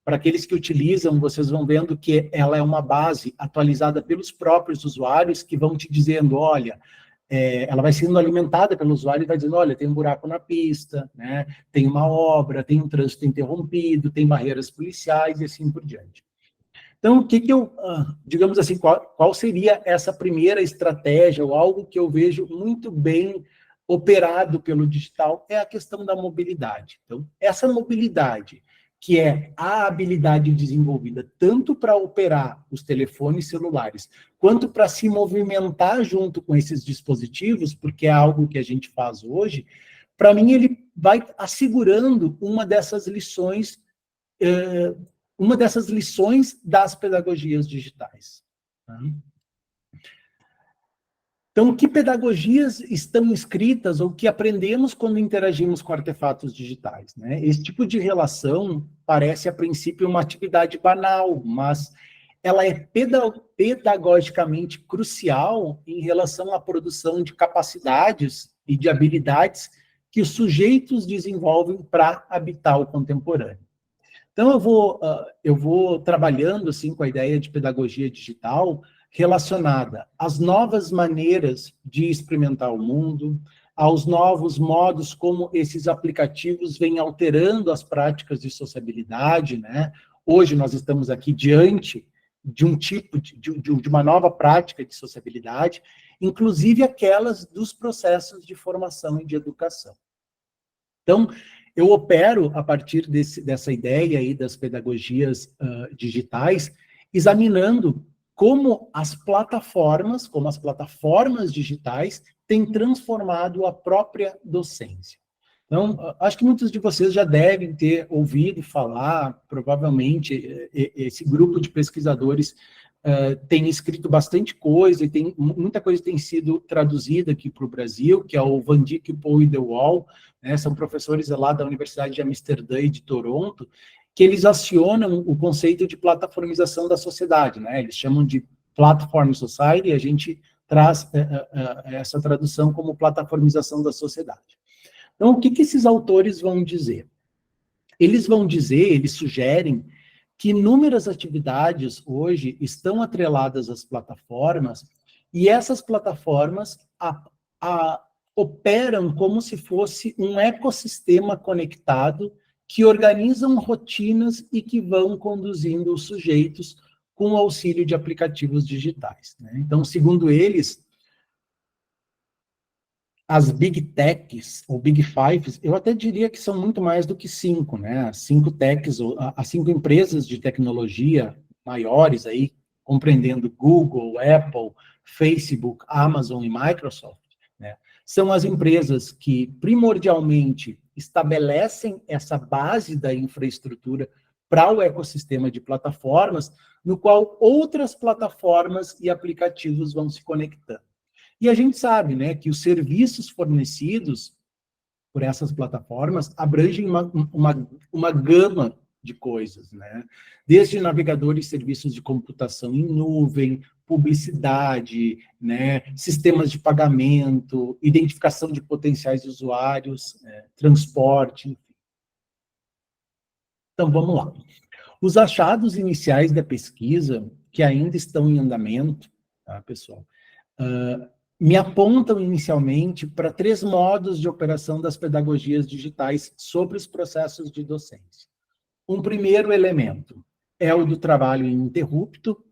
para aqueles que utilizam, vocês vão vendo que ela é uma base atualizada pelos próprios usuários, que vão te dizendo, olha, ela vai sendo alimentada pelo usuário e vai dizendo, olha, tem um buraco na pista, né, tem uma obra, tem um trânsito interrompido, tem barreiras policiais e assim por diante. Então, digamos assim, qual seria essa primeira estratégia, ou algo que eu vejo muito bem operado pelo digital, é a questão da mobilidade. Então, essa mobilidade, que é a habilidade desenvolvida tanto para operar os telefones celulares, quanto para se movimentar junto com esses dispositivos, porque é algo que a gente faz hoje, para mim ele vai assegurando uma dessas lições das pedagogias digitais. Então, que pedagogias estão escritas ou que aprendemos quando interagimos com artefatos digitais, né? Esse tipo de relação parece, a princípio, uma atividade banal, mas ela é pedagogicamente crucial em relação à produção de capacidades e de habilidades que os sujeitos desenvolvem para habitar o contemporâneo. Então, eu vou trabalhando assim, com a ideia de pedagogia digital relacionada às novas maneiras de experimentar o mundo, aos novos modos como esses aplicativos vêm alterando as práticas de sociabilidade, né? Hoje nós estamos aqui diante de um tipo de uma nova prática de sociabilidade, inclusive aquelas dos processos de formação e de educação. Então, eu opero a partir dessa ideia aí das pedagogias digitais, examinando como as plataformas digitais têm transformado a própria docência. Então, acho que muitos de vocês já devem ter ouvido falar, provavelmente, esse grupo de pesquisadores tem escrito bastante coisa, e muita coisa tem sido traduzida aqui para o Brasil, que é o Van Dijk, Paul e De Waal, né, são professores lá da Universidade de Amsterdã e de Toronto, que eles acionam o conceito de plataformização da sociedade, né, eles chamam de Platform Society, e a gente traz essa tradução como plataformização da sociedade. Então, o que esses autores vão dizer? Eles sugerem que inúmeras atividades hoje estão atreladas às plataformas, e essas plataformas operam como se fosse um ecossistema conectado que organizam rotinas e que vão conduzindo os sujeitos com o auxílio de aplicativos digitais, né? Então, segundo eles, as Big Techs, ou Big Fives, eu até diria que são muito mais do que 5, né? As 5 techs, as 5 empresas de tecnologia maiores aí, compreendendo Google, Apple, Facebook, Amazon e Microsoft, né? São as empresas que primordialmente estabelecem essa base da infraestrutura para o ecossistema de plataformas, no qual outras plataformas e aplicativos vão se conectando. E a gente sabe, né, que os serviços fornecidos por essas plataformas abrangem uma gama de coisas, né? Desde navegadores e serviços de computação em nuvem, publicidade, né, sistemas de pagamento, identificação de potenciais usuários, transporte, enfim. Então, vamos lá. Os achados iniciais da pesquisa, que ainda estão em andamento, tá, pessoal? Me apontam inicialmente para 3 modos de operação das pedagogias digitais sobre os processos de docência. Um primeiro elemento é o do trabalho ininterrupto,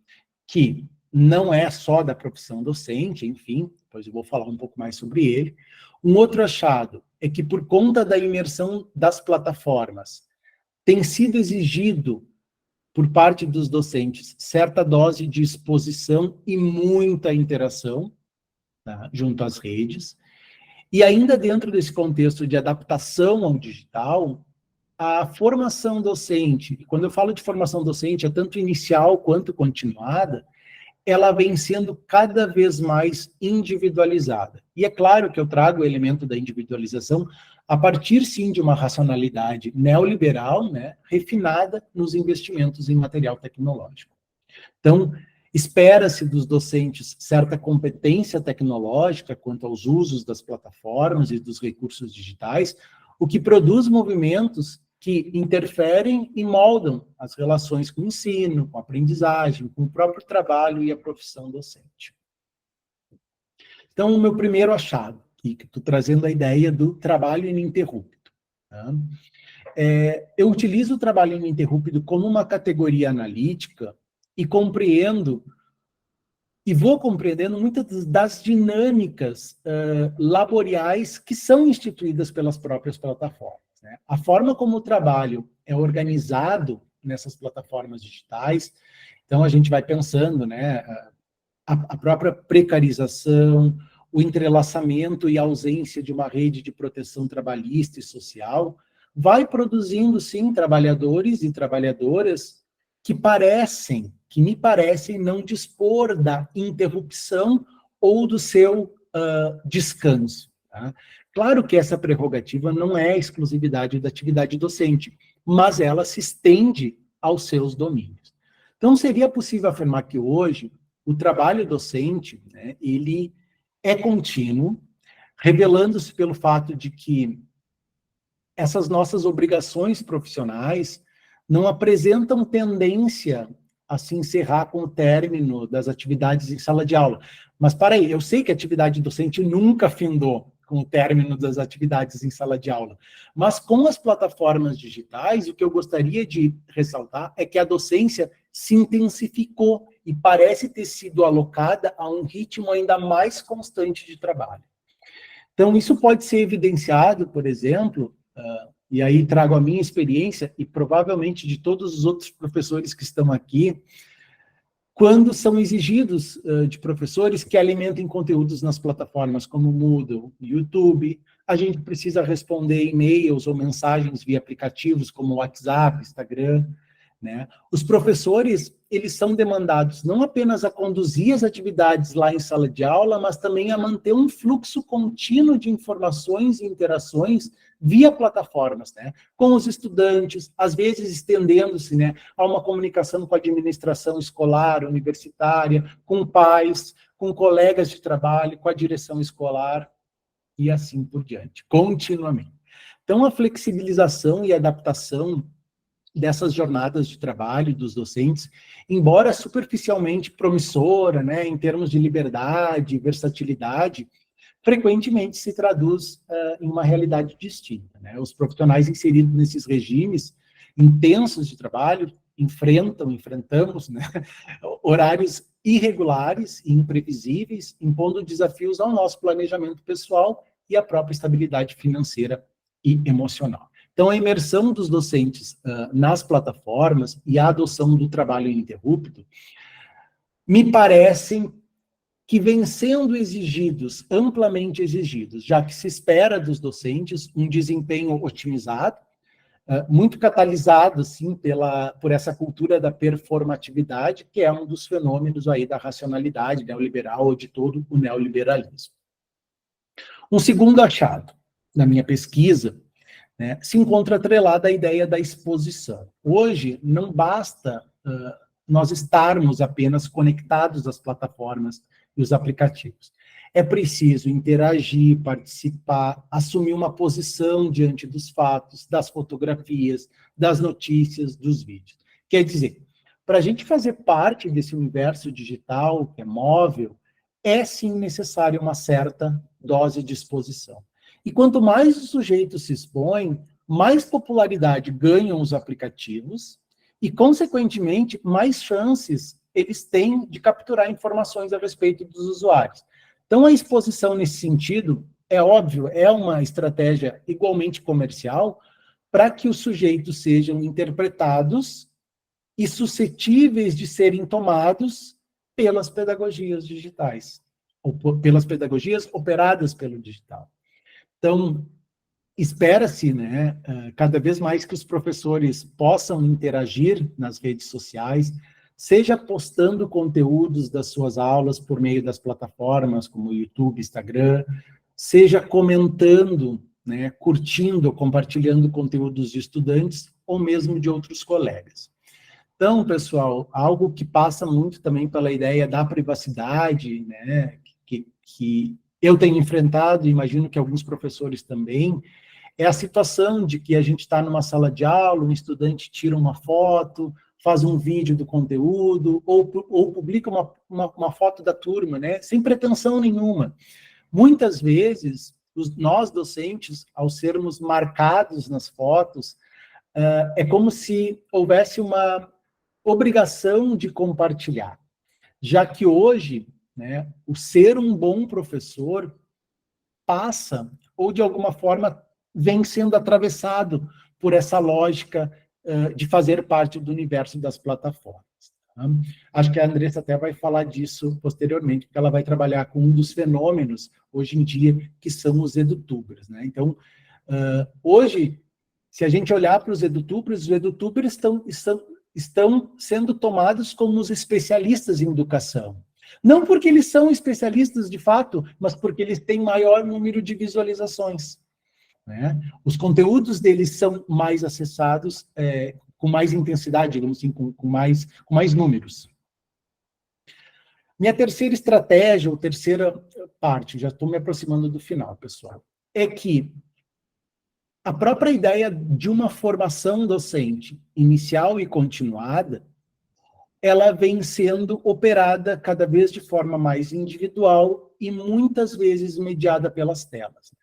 que não é só da profissão docente, enfim, depois eu vou falar um pouco mais sobre ele. Um outro achado é que, por conta da imersão das plataformas, tem sido exigido, por parte dos docentes, certa dose de exposição e muita interação, tá, junto às redes, e ainda dentro desse contexto de adaptação ao digital, a formação docente, e quando eu falo de formação docente, é tanto inicial quanto continuada, ela vem sendo cada vez mais individualizada. E é claro que eu trago o elemento da individualização a partir, sim, de uma racionalidade neoliberal, né, refinada nos investimentos em material tecnológico. Então, espera-se dos docentes certa competência tecnológica quanto aos usos das plataformas e dos recursos digitais, o que produz movimentos que interferem e moldam as relações com o ensino, com a aprendizagem, com o próprio trabalho e a profissão docente. Então, o meu primeiro achado, que estou trazendo a ideia do trabalho ininterrupto. Tá? Eu utilizo o trabalho ininterrupto como uma categoria analítica e vou compreendendo muitas das dinâmicas laboriais que são instituídas pelas próprias plataformas, né? A forma como o trabalho é organizado nessas plataformas digitais, então a gente vai pensando, né, a própria precarização, o entrelaçamento e a ausência de uma rede de proteção trabalhista e social, vai produzindo, sim, trabalhadores e trabalhadoras que me parecem não dispor da interrupção ou do seu descanso. Tá? Claro que essa prerrogativa não é exclusividade da atividade docente, mas ela se estende aos seus domínios. Então, seria possível afirmar que hoje o trabalho docente, né, ele é contínuo, revelando-se pelo fato de que essas nossas obrigações profissionais não apresentam tendência a se encerrar com o término das atividades em sala de aula. Mas, para aí, eu sei que a atividade docente nunca findou com o término das atividades em sala de aula, mas com as plataformas digitais, o que eu gostaria de ressaltar é que a docência se intensificou e parece ter sido alocada a um ritmo ainda mais constante de trabalho. Então, isso pode ser evidenciado, por exemplo, e aí trago a minha experiência, e provavelmente de todos os outros professores que estão aqui, quando são exigidos de professores que alimentem conteúdos nas plataformas como Moodle, YouTube, a gente precisa responder e-mails ou mensagens via aplicativos como WhatsApp, Instagram, né? Os professores, eles são demandados não apenas a conduzir as atividades lá em sala de aula, mas também a manter um fluxo contínuo de informações e interações via plataformas, né? Com os estudantes, às vezes estendendo-se, né, a uma comunicação com a administração escolar, universitária, com pais, com colegas de trabalho, com a direção escolar, e assim por diante, continuamente. Então, a flexibilização e adaptação dessas jornadas de trabalho dos docentes, embora superficialmente promissora, né, em termos de liberdade, versatilidade, frequentemente se traduz em uma realidade distinta, né? Os profissionais inseridos nesses regimes intensos de trabalho enfrentamos, né, horários irregulares e imprevisíveis, impondo desafios ao nosso planejamento pessoal e à própria estabilidade financeira e emocional. Então, a imersão dos docentes nas plataformas e a adoção do trabalho ininterrupto me parecem que vêm sendo exigidos, amplamente exigidos, já que se espera dos docentes um desempenho otimizado, muito catalisado, sim, por essa cultura da performatividade, que é um dos fenômenos aí da racionalidade neoliberal ou de todo o neoliberalismo. Um segundo achado, na minha pesquisa, né, se encontra atrelada à ideia da exposição. Hoje, não basta nós estarmos apenas conectados às plataformas e os aplicativos. É preciso interagir, participar, assumir uma posição diante dos fatos, das fotografias, das notícias, dos vídeos. Quer dizer, para a gente fazer parte desse universo digital, que é móvel, é sim necessária uma certa dose de exposição. E quanto mais o sujeito se expõe, mais popularidade ganham os aplicativos e, consequentemente, mais chances eles têm de capturar informações a respeito dos usuários. Então, a exposição nesse sentido, é óbvio, é uma estratégia igualmente comercial para que os sujeitos sejam interpretados e suscetíveis de serem tomados pelas pedagogias digitais, ou pelas pedagogias operadas pelo digital. Então, espera-se, né, cada vez mais que os professores possam interagir nas redes sociais, seja postando conteúdos das suas aulas por meio das plataformas como YouTube, Instagram, seja comentando, né, curtindo, compartilhando conteúdos de estudantes ou mesmo de outros colegas. Então, pessoal, algo que passa muito também pela ideia da privacidade, né, que eu tenho enfrentado, e imagino que alguns professores também, é a situação de que a gente está numa sala de aula, um estudante tira uma foto, faz um vídeo do conteúdo, ou publica uma foto da turma, né, sem pretensão nenhuma. Muitas vezes, nós docentes, ao sermos marcados nas fotos, é como se houvesse uma obrigação de compartilhar, já que hoje, né, o ser um bom professor passa, ou de alguma forma vem sendo atravessado por essa lógica de fazer parte do universo das plataformas. Tá? Acho que a Andressa até vai falar disso posteriormente, porque ela vai trabalhar com um dos fenômenos, hoje em dia, que são os edutubers. Né? Então, hoje, se a gente olhar para os edutubers estão sendo tomados como os especialistas em educação. Não porque eles são especialistas de fato, mas porque eles têm maior número de visualizações. Né? Os conteúdos deles são mais acessados, com mais intensidade, digamos assim, com mais números. Minha terceira estratégia, ou terceira parte, já estou me aproximando do final, pessoal, é que a própria ideia de uma formação docente inicial e continuada, ela vem sendo operada cada vez de forma mais individual e muitas vezes mediada pelas telas.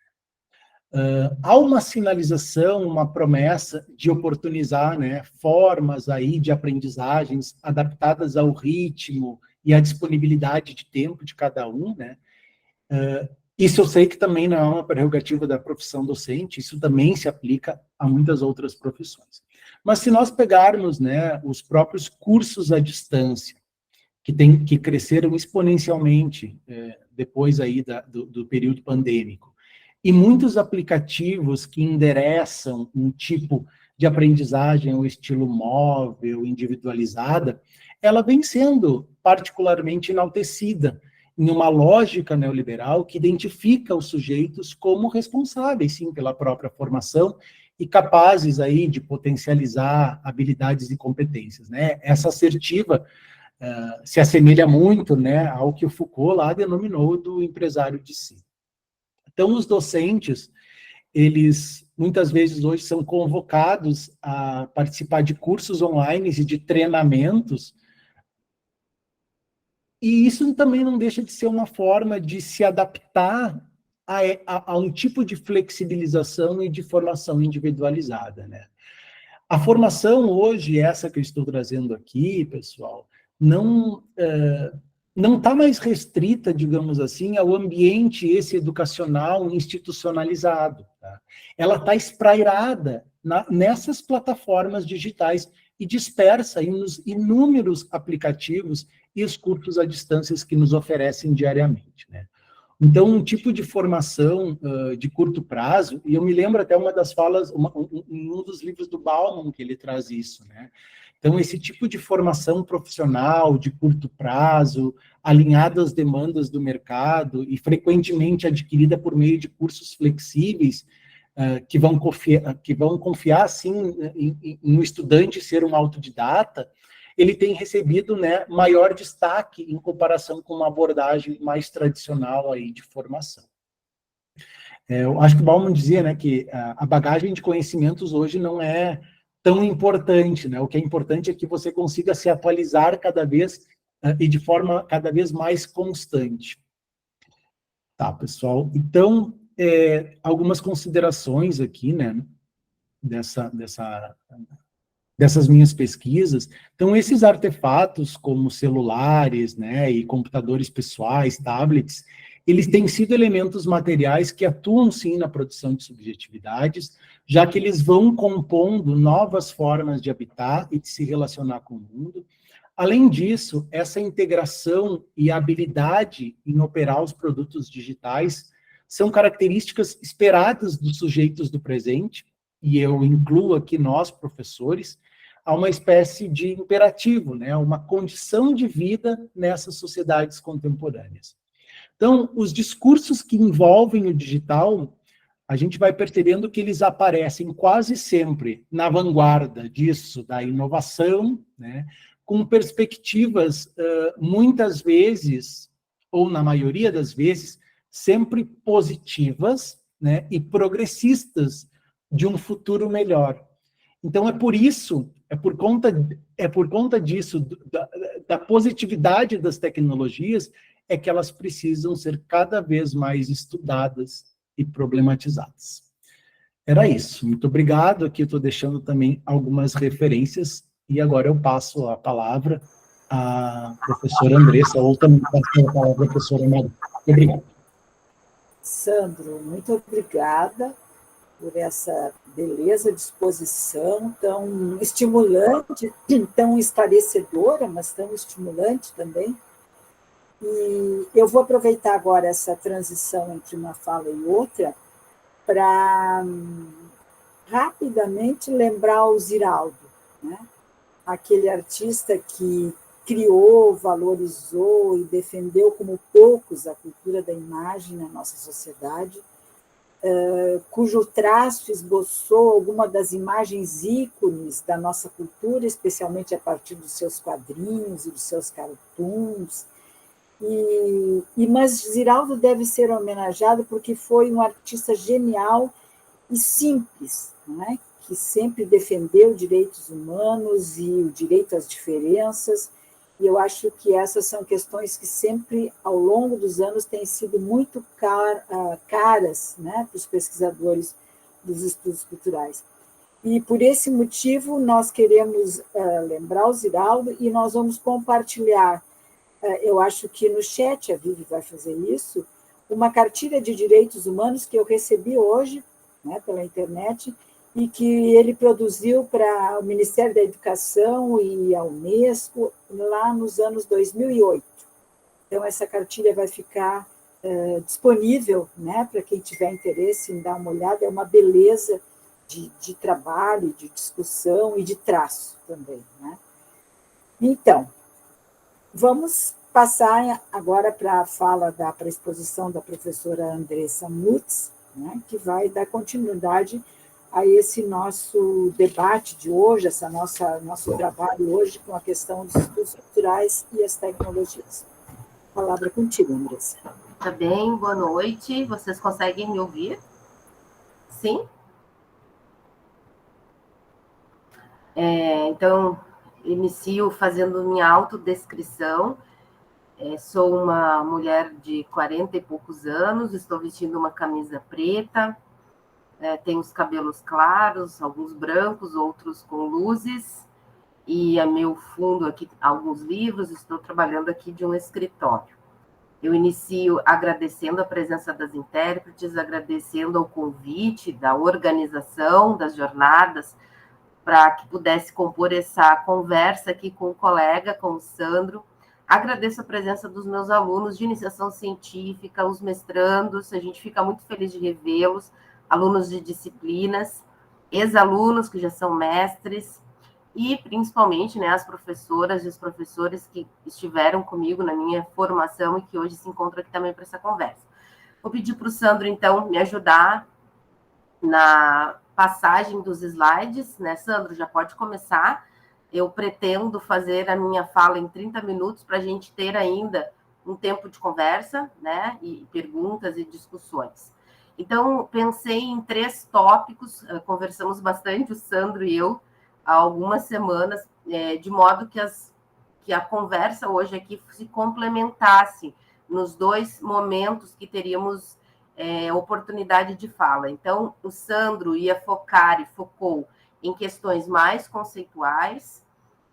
Há uma sinalização, uma promessa de oportunizar, né, formas aí de aprendizagens adaptadas ao ritmo e à disponibilidade de tempo de cada um, né? Isso eu sei que também não é uma prerrogativa da profissão docente, isso também se aplica a muitas outras profissões. Mas se nós pegarmos, né, os próprios cursos à distância, que cresceram exponencialmente depois aí do período pandêmico, e muitos aplicativos que endereçam um tipo de aprendizagem ao estilo móvel, individualizada, ela vem sendo particularmente enaltecida em uma lógica neoliberal que identifica os sujeitos como responsáveis, sim, pela própria formação e capazes aí de potencializar habilidades e competências, né? Essa assertiva se assemelha muito, né, ao que o Foucault lá denominou do empresário de si. Então, os docentes, eles muitas vezes hoje são convocados a participar de cursos online e de treinamentos, e isso também não deixa de ser uma forma de se adaptar a um tipo de flexibilização e de formação individualizada, né? A formação hoje, essa que eu estou trazendo aqui, pessoal, não está mais restrita, digamos assim, ao ambiente esse educacional institucionalizado. Tá? Ela está esprairada nessas plataformas digitais e dispersa nos inúmeros aplicativos e os cursos à distância que nos oferecem diariamente, né? Então, um tipo de formação de curto prazo, e eu me lembro até uma das falas, em um dos livros do Bauman, que ele traz isso, né? Então, esse tipo de formação profissional, de curto prazo, alinhada às demandas do mercado e frequentemente adquirida por meio de cursos flexíveis, que vão confiar, sim, no estudante ser um autodidata, ele tem recebido, né, maior destaque em comparação com uma abordagem mais tradicional aí de formação. Eu acho que o Bauman dizia, né, que a bagagem de conhecimentos hoje não é tão importante, né? O que é importante é que você consiga se atualizar cada vez e de forma cada vez mais constante. Tá, pessoal? Então, algumas considerações aqui, né, dessas minhas pesquisas. Então, esses artefatos, como celulares, né, e computadores pessoais, tablets, eles têm sido elementos materiais que atuam, sim, na produção de subjetividades, já que eles vão compondo novas formas de habitar e de se relacionar com o mundo. Além disso, essa integração e habilidade em operar os produtos digitais são características esperadas dos sujeitos do presente, e eu incluo aqui nós, professores, há uma espécie de imperativo, né? Uma condição de vida nessas sociedades contemporâneas. Então, os discursos que envolvem o digital, a gente vai percebendo que eles aparecem quase sempre na vanguarda disso, da inovação, né? Com perspectivas, muitas vezes, ou na maioria das vezes, sempre positivas, né? E progressistas, de um futuro melhor. Então, é por conta disso, da positividade das tecnologias, é que elas precisam ser cada vez mais estudadas e problematizadas. Era isso. Muito obrigado. Aqui eu estou deixando também algumas referências, e agora eu passo a palavra à professora Andressa, ou também passo a palavra à professora Maria. Obrigado. Sandro, muito obrigada por essa beleza de exposição, tão estimulante, tão esclarecedora, mas tão estimulante também. E eu vou aproveitar agora essa transição entre uma fala e outra para rapidamente lembrar o Ziraldo, né? Aquele artista que criou, valorizou e defendeu como poucos a cultura da imagem na nossa sociedade, cujo traço esboçou alguma das imagens ícones da nossa cultura, especialmente a partir dos seus quadrinhos e dos seus cartoons. Mas Ziraldo deve ser homenageado porque foi um artista genial e simples, né? Que sempre defendeu direitos humanos e o direito às diferenças, e eu acho que essas são questões que sempre, ao longo dos anos, têm sido muito caras, né, para os pesquisadores dos estudos culturais. E, por esse motivo, nós queremos lembrar o Ziraldo e nós vamos compartilhar, eu acho que no chat, a Vivi vai fazer isso, uma cartilha de direitos humanos que eu recebi hoje, né, pela internet, e que ele produziu para o Ministério da Educação e a Unesco lá nos anos 2008. Então, essa cartilha vai ficar disponível, né, para quem tiver interesse em dar uma olhada. É uma beleza de trabalho, de discussão e de traço também, né? Então, vamos passar agora para a fala para a exposição da professora Andressa Mutz, né, que vai dar continuidade a esse nosso debate de hoje, nosso trabalho hoje com a questão dos estudos culturais e as tecnologias. A palavra contigo, Andressa. Tá bem, boa noite. Vocês conseguem me ouvir? Sim? Então, inicio fazendo minha autodescrição. Sou uma mulher de 40 e poucos anos, estou vestindo uma camisa preta, tenho os cabelos claros, alguns brancos, outros com luzes, e a meu fundo aqui alguns livros, estou trabalhando aqui de um escritório. Eu inicio agradecendo a presença das intérpretes, agradecendo ao convite da organização das jornadas, para que pudesse compor essa conversa aqui com o colega, com o Sandro. Agradeço a presença dos meus alunos de iniciação científica, os mestrandos, a gente fica muito feliz de revê-los, alunos de disciplinas, ex-alunos que já são mestres, e principalmente, né, as professoras e os professores que estiveram comigo na minha formação e que hoje se encontram aqui também para essa conversa. Vou pedir para o Sandro, então, me ajudar na passagem dos slides, né, Sandro? Já pode começar. Eu pretendo fazer a minha fala em 30 minutos para a gente ter ainda um tempo de conversa, né, e perguntas e discussões. Então, pensei em 3 tópicos, conversamos bastante, o Sandro e eu, há algumas semanas, de modo que a conversa hoje aqui se complementasse nos 2 momentos que teríamos oportunidade de fala. Então, o Sandro ia focar e focou em questões mais conceituais,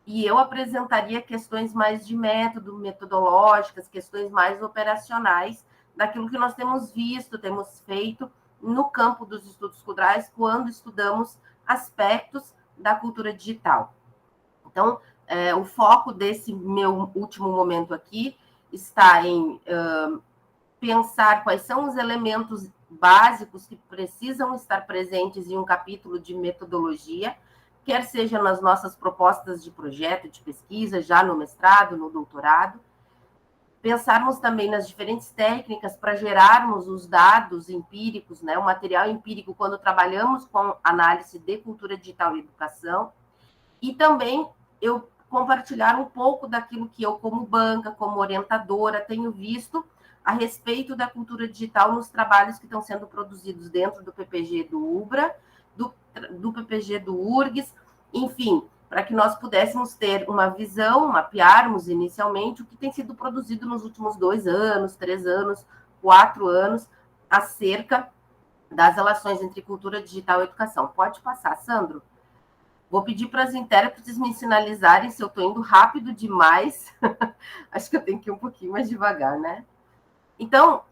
e eu apresentaria questões mais de método, metodológicas, questões mais operacionais, daquilo que nós temos visto, temos feito no campo dos estudos culturais, quando estudamos aspectos da cultura digital. Então, o foco desse meu último momento aqui está em pensar quais são os elementos básicos que precisam estar presentes em um capítulo de metodologia, quer seja nas nossas propostas de projeto, de pesquisa, já no mestrado, no doutorado. Pensarmos também nas diferentes técnicas para gerarmos os dados empíricos, né, o material empírico, quando trabalhamos com análise de cultura digital e educação. E também eu compartilhar um pouco daquilo que eu, como banca, como orientadora, tenho visto a respeito da cultura digital nos trabalhos que estão sendo produzidos dentro do PPG do UBRA, do PPG do URGS, enfim, para que nós pudéssemos ter uma visão, mapearmos inicialmente o que tem sido produzido nos últimos 2 anos, 3 anos, 4 anos, acerca das relações entre cultura digital e educação. Pode passar, Sandro? Vou pedir para as intérpretes me sinalizarem se eu estou indo rápido demais. Acho que eu tenho que ir um pouquinho mais devagar, né? Então,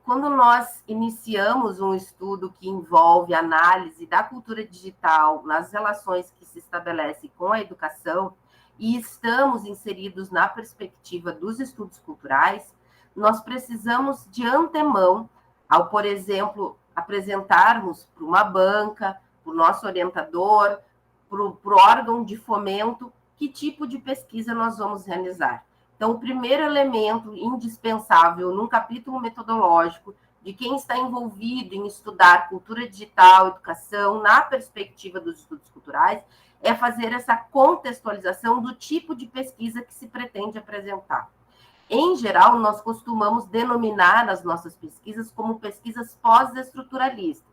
quando nós iniciamos um estudo que envolve análise da cultura digital nas relações que se estabelecem com a educação e estamos inseridos na perspectiva dos estudos culturais, nós precisamos de antemão, ao, por exemplo, apresentarmos para uma banca, para o nosso orientador, para o órgão de fomento, que tipo de pesquisa nós vamos realizar. Então, o primeiro elemento indispensável num capítulo metodológico de quem está envolvido em estudar cultura digital, educação, na perspectiva dos estudos culturais, é fazer essa contextualização do tipo de pesquisa que se pretende apresentar. Em geral, nós costumamos denominar as nossas pesquisas como pesquisas pós-estruturalistas.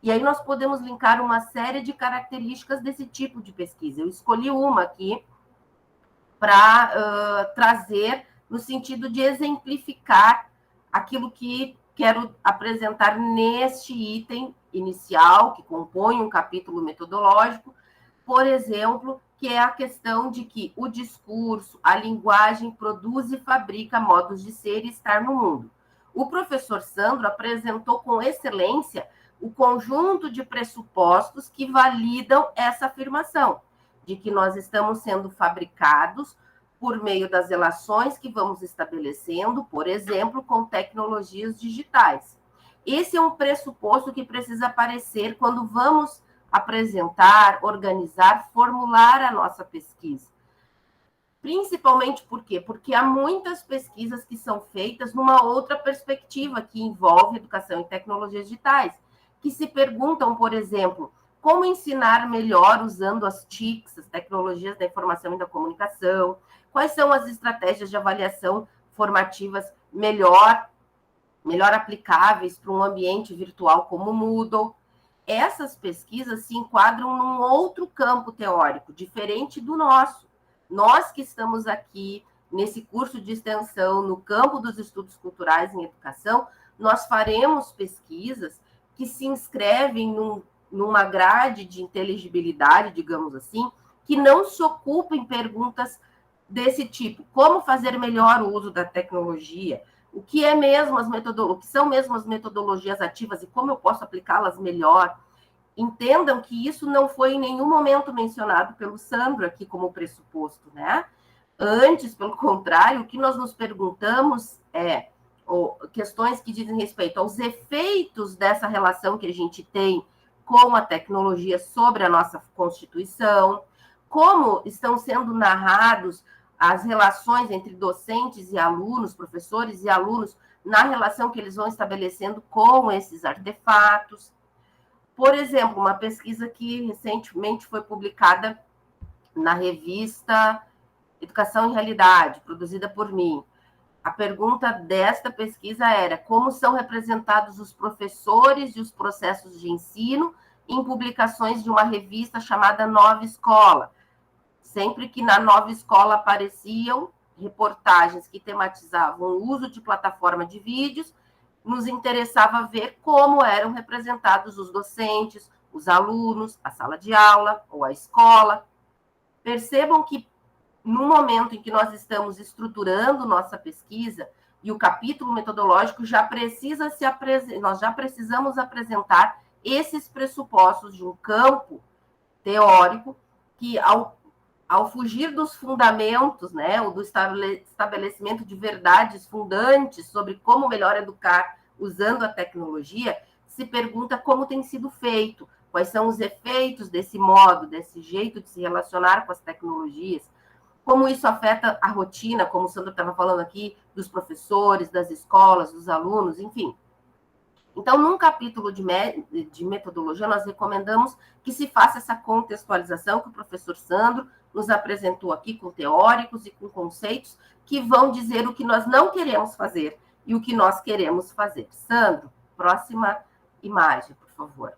E aí nós podemos linkar uma série de características desse tipo de pesquisa. Eu escolhi uma aqui para trazer no sentido de exemplificar aquilo que quero apresentar neste item inicial, que compõe um capítulo metodológico, por exemplo, que é a questão de que o discurso, a linguagem produz e fabrica modos de ser e estar no mundo. O professor Sandro apresentou com excelência o conjunto de pressupostos que validam essa afirmação, de que nós estamos sendo fabricados por meio das relações que vamos estabelecendo, por exemplo, com tecnologias digitais. Esse é um pressuposto que precisa aparecer quando vamos apresentar, organizar, formular a nossa pesquisa. Principalmente por quê? Porque há muitas pesquisas que são feitas numa outra perspectiva, que envolve educação e tecnologias digitais, que se perguntam, por exemplo, como ensinar melhor usando as TICs, as tecnologias da informação e da comunicação, quais são as estratégias de avaliação formativas melhor aplicáveis para um ambiente virtual como o Moodle. Essas pesquisas se enquadram num outro campo teórico, diferente do nosso. Nós que estamos aqui nesse curso de extensão no campo dos estudos culturais em educação, nós faremos pesquisas que se inscrevem numa grade de inteligibilidade, digamos assim, que não se ocupa em perguntas desse tipo. Como fazer melhor o uso da tecnologia? O que são mesmo as metodologias ativas e como eu posso aplicá-las melhor? Entendam que isso não foi em nenhum momento mencionado pelo Sandro aqui como pressuposto, né? Antes, pelo contrário, o que nós nos perguntamos é questões que dizem respeito aos efeitos dessa relação que a gente tem com a tecnologia sobre a nossa Constituição, como estão sendo narrados as relações entre docentes e alunos, professores e alunos, na relação que eles vão estabelecendo com esses artefatos. Por exemplo, uma pesquisa que recentemente foi publicada na revista Educação em Realidade, produzida por mim. A pergunta desta pesquisa era: como são representados os professores e os processos de ensino em publicações de uma revista chamada Nova Escola? Sempre que na Nova Escola apareciam reportagens que tematizavam o uso de plataforma de vídeos, nos interessava ver como eram representados os docentes, os alunos, a sala de aula ou a escola. Percebam que no momento em que nós estamos estruturando nossa pesquisa e o capítulo metodológico nós já precisamos apresentar esses pressupostos de um campo teórico que, ao fugir dos fundamentos, né, ou do estabelecimento de verdades fundantes sobre como melhor educar usando a tecnologia, se pergunta como tem sido feito, quais são os efeitos desse modo, desse jeito de se relacionar com as tecnologias, como isso afeta a rotina, como o Sandro estava falando aqui, dos professores, das escolas, dos alunos, enfim. Então, num capítulo de metodologia, nós recomendamos que se faça essa contextualização que o professor Sandro nos apresentou aqui, com teóricos e com conceitos que vão dizer o que nós não queremos fazer e o que nós queremos fazer. Sandro, próxima imagem, por favor.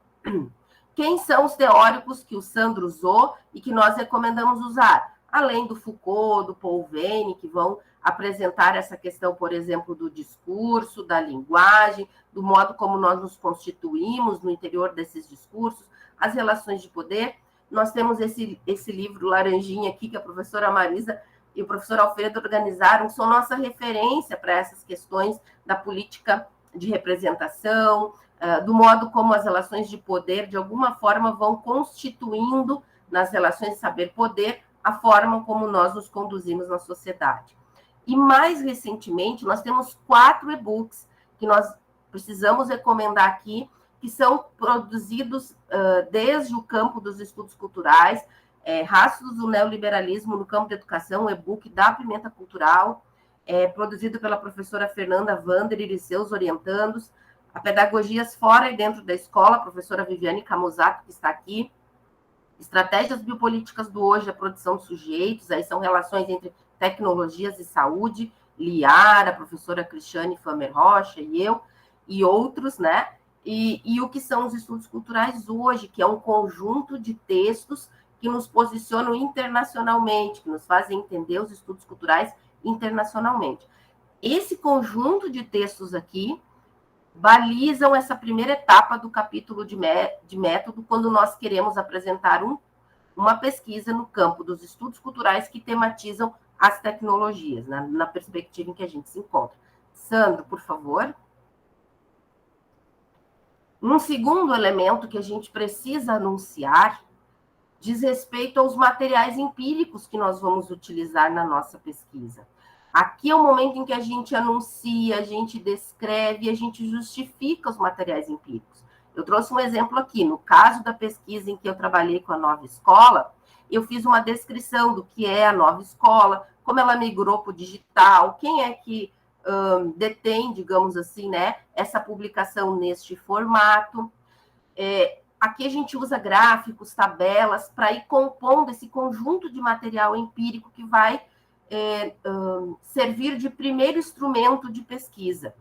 Quem são os teóricos que o Sandro usou e que nós recomendamos usar? Além do Foucault, do Paul Veyne, que vão apresentar essa questão, por exemplo, do discurso, da linguagem, do modo como nós nos constituímos no interior desses discursos, as relações de poder. Nós temos esse livro laranjinha aqui, que a professora Marisa e o professor Alfredo organizaram, que são nossa referência para essas questões da política de representação, do modo como as relações de poder, de alguma forma, vão constituindo nas relações de saber-poder a forma como nós nos conduzimos na sociedade. E, mais recentemente, nós temos 4 e-books que nós precisamos recomendar aqui, que são produzidos desde o campo dos estudos culturais, Rastros do Neoliberalismo no Campo da Educação, o e-book da Pimenta Cultural, produzido pela professora Fernanda Vander e seus orientandos, a pedagogias fora e dentro da escola, a professora Viviane Camusato, que está aqui, estratégias biopolíticas do hoje, a produção de sujeitos, aí são relações entre tecnologias e saúde, Liara, a professora Cristiane Famer Rocha e eu, e outros, né? E o que são os estudos culturais hoje, que é um conjunto de textos que nos posicionam internacionalmente, que nos fazem entender os estudos culturais internacionalmente. Esse conjunto de textos aqui balizam essa primeira etapa do capítulo de método, quando nós queremos apresentar uma pesquisa no campo dos estudos culturais que tematizam as tecnologias, na perspectiva em que a gente se encontra. Sandro, por favor. Um segundo elemento que a gente precisa anunciar diz respeito aos materiais empíricos que nós vamos utilizar na nossa pesquisa. Aqui é o momento em que a gente anuncia, a gente descreve, a gente justifica os materiais empíricos. Eu trouxe um exemplo aqui. No caso da pesquisa em que eu trabalhei com a Nova Escola, eu fiz uma descrição do que é a Nova Escola, como ela migrou para o digital, quem é que detém, digamos assim, né, essa publicação neste formato. Aqui a gente usa gráficos, tabelas, para ir compondo esse conjunto de material empírico que vai servir de primeiro instrumento de pesquisa.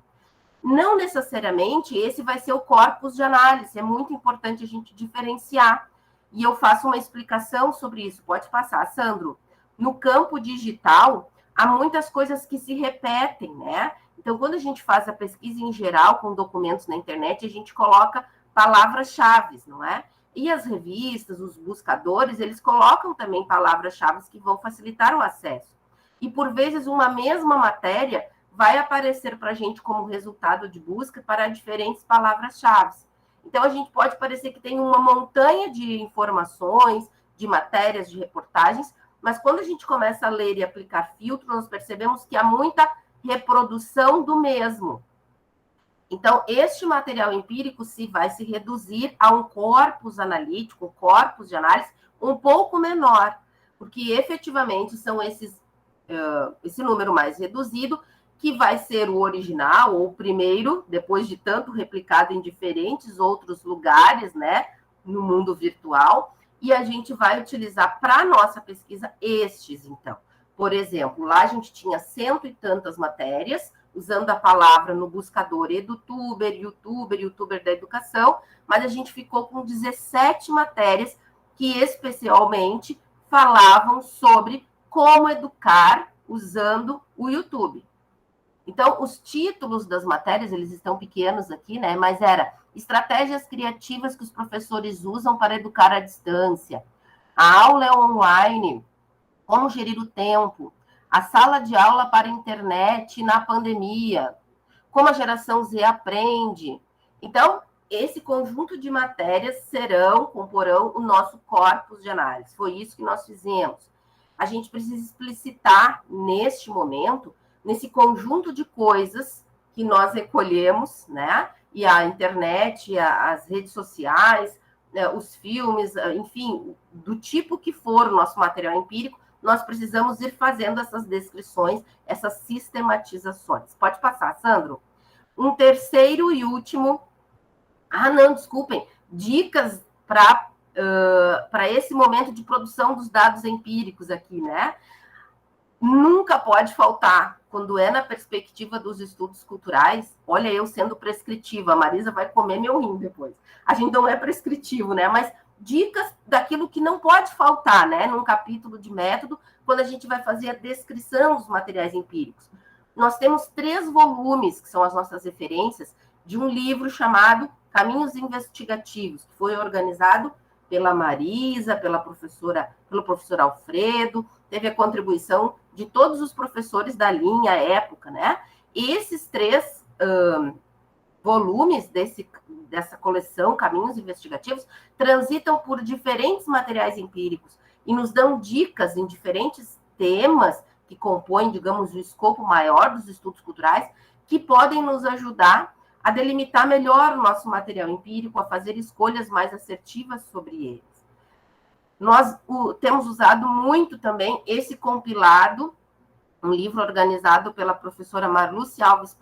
Não necessariamente esse vai ser o corpus de análise, é muito importante a gente diferenciar. E eu faço uma explicação sobre isso. Pode passar, Sandro. No campo digital, há muitas coisas que se repetem, né? Então, quando a gente faz a pesquisa em geral com documentos na internet, a gente coloca palavras-chave, não é? E as revistas, os buscadores, eles colocam também palavras-chave que vão facilitar o acesso. E, por vezes, uma mesma matéria vai aparecer para a gente como resultado de busca para diferentes palavras-chave. Então, a gente pode parecer que tem uma montanha de informações, de matérias, de reportagens, mas quando a gente começa a ler e aplicar filtro, nós percebemos que há muita reprodução do mesmo. Então, este material empírico vai se reduzir a um corpus analítico, um corpus de análise um pouco menor, porque efetivamente são esse número mais reduzido, que vai ser o original, ou o primeiro, depois de tanto replicado em diferentes outros lugares, né, no mundo virtual, e a gente vai utilizar para a nossa pesquisa estes, então. Por exemplo, lá a gente tinha 100 e tantas matérias, usando a palavra no buscador edutuber, youtuber da educação, mas a gente ficou com 17 matérias que especialmente falavam sobre como educar usando o YouTube. Então, os títulos das matérias, eles estão pequenos aqui, né? Mas era estratégias criativas que os professores usam para educar à distância. A aula é online, como gerir o tempo. A sala de aula para a internet na pandemia. Como a geração Z aprende. Então, esse conjunto de matérias comporão o nosso corpus de análise. Foi isso que nós fizemos. A gente precisa explicitar, neste momento, nesse conjunto de coisas que nós recolhemos, né? E a internet, as redes sociais, os filmes, enfim, do tipo que for o nosso material empírico, nós precisamos ir fazendo essas descrições, essas sistematizações. Pode passar, Sandro. Um terceiro e último... desculpem. Dicas para esse momento de produção dos dados empíricos aqui, né? Nunca pode faltar, quando é na perspectiva dos estudos culturais, olha eu sendo prescritiva, a Marisa vai comer meu rim depois. A gente não é prescritivo, né? Mas dicas daquilo que não pode faltar, né? Num capítulo de método, quando a gente vai fazer a descrição dos materiais empíricos. Nós temos 3 volumes, que são as nossas referências, de um livro chamado Caminhos Investigativos, que foi organizado pela Marisa, pelo professor Alfredo, teve a contribuição de todos os professores da linha à época, né? E esses 3 volumes dessa coleção, Caminhos Investigativos, transitam por diferentes materiais empíricos e nos dão dicas em diferentes temas que compõem, digamos, o escopo maior dos estudos culturais, que podem nos ajudar a delimitar melhor o nosso material empírico, a fazer escolhas mais assertivas sobre eles. Nós temos usado muito também esse compilado um livro organizado pela professora Marluce Alves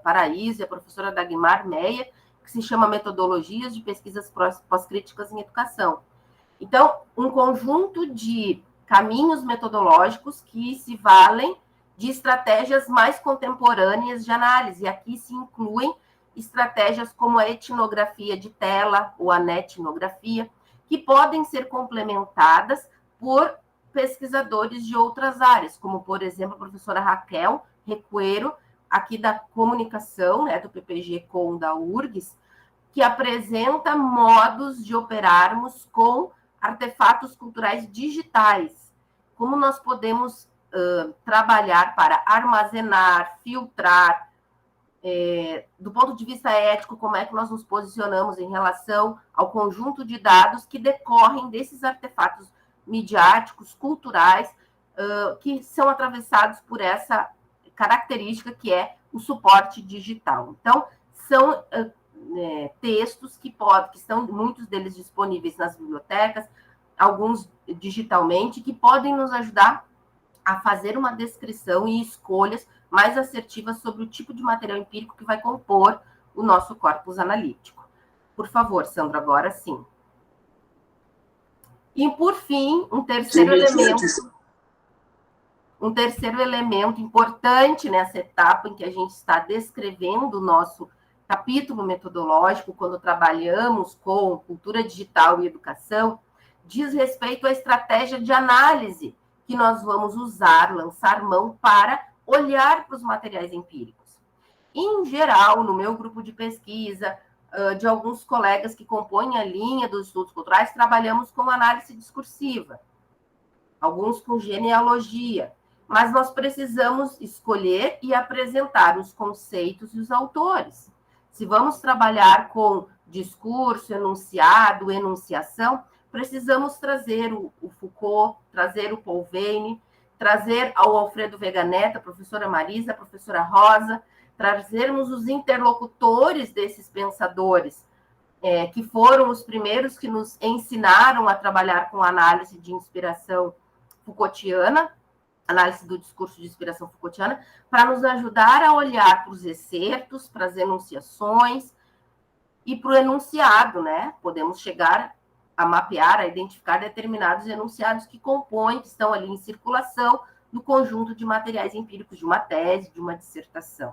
Paraíso e a professora Dagmar Meia, que se chama Metodologias de Pesquisas Pós-Críticas em Educação. Então, um conjunto de caminhos metodológicos que se valem de estratégias mais contemporâneas de análise. E aqui se incluem estratégias como a etnografia de tela ou a netnografia, que podem ser complementadas por pesquisadores de outras áreas, como, por exemplo, a professora Raquel Recuero, aqui da comunicação, né, do PPG-Com da URGS, que apresenta modos de operarmos com artefatos culturais digitais. Como nós podemos trabalhar para armazenar, filtrar, do ponto de vista ético, como é que nós nos posicionamos em relação ao conjunto de dados que decorrem desses artefatos midiáticos, culturais, que são atravessados por essa característica que é o suporte digital. Então, são textos que estão, muitos deles disponíveis nas bibliotecas, alguns digitalmente, que podem nos ajudar a fazer uma descrição e escolhas mais assertivas sobre o tipo de material empírico que vai compor o nosso corpus analítico. Por favor, Sandro, agora sim. E, por fim, um terceiro elemento importante nessa etapa em que a gente está descrevendo o nosso capítulo metodológico, quando trabalhamos com cultura digital e educação, diz respeito à estratégia de análise que nós vamos usar, lançar mão para olhar para os materiais empíricos. Em geral, no meu grupo de pesquisa, de alguns colegas que compõem a linha dos estudos culturais, trabalhamos com análise discursiva, alguns com genealogia, mas nós precisamos escolher e apresentar os conceitos e os autores. Se vamos trabalhar com discurso, enunciado, enunciação, precisamos trazer o Foucault, trazer o Paul Veyne, trazer ao Alfredo Vega Neto, a professora Marisa, a professora Rosa, trazermos os interlocutores desses pensadores, que foram os primeiros que nos ensinaram a trabalhar com análise de inspiração Foucaultiana, análise do discurso de inspiração Foucaultiana, para nos ajudar a olhar para os excertos, para as enunciações e para o enunciado, né? Podemos chegar a mapear, a identificar determinados enunciados que compõem, que estão ali em circulação no conjunto de materiais empíricos de uma tese, de uma dissertação.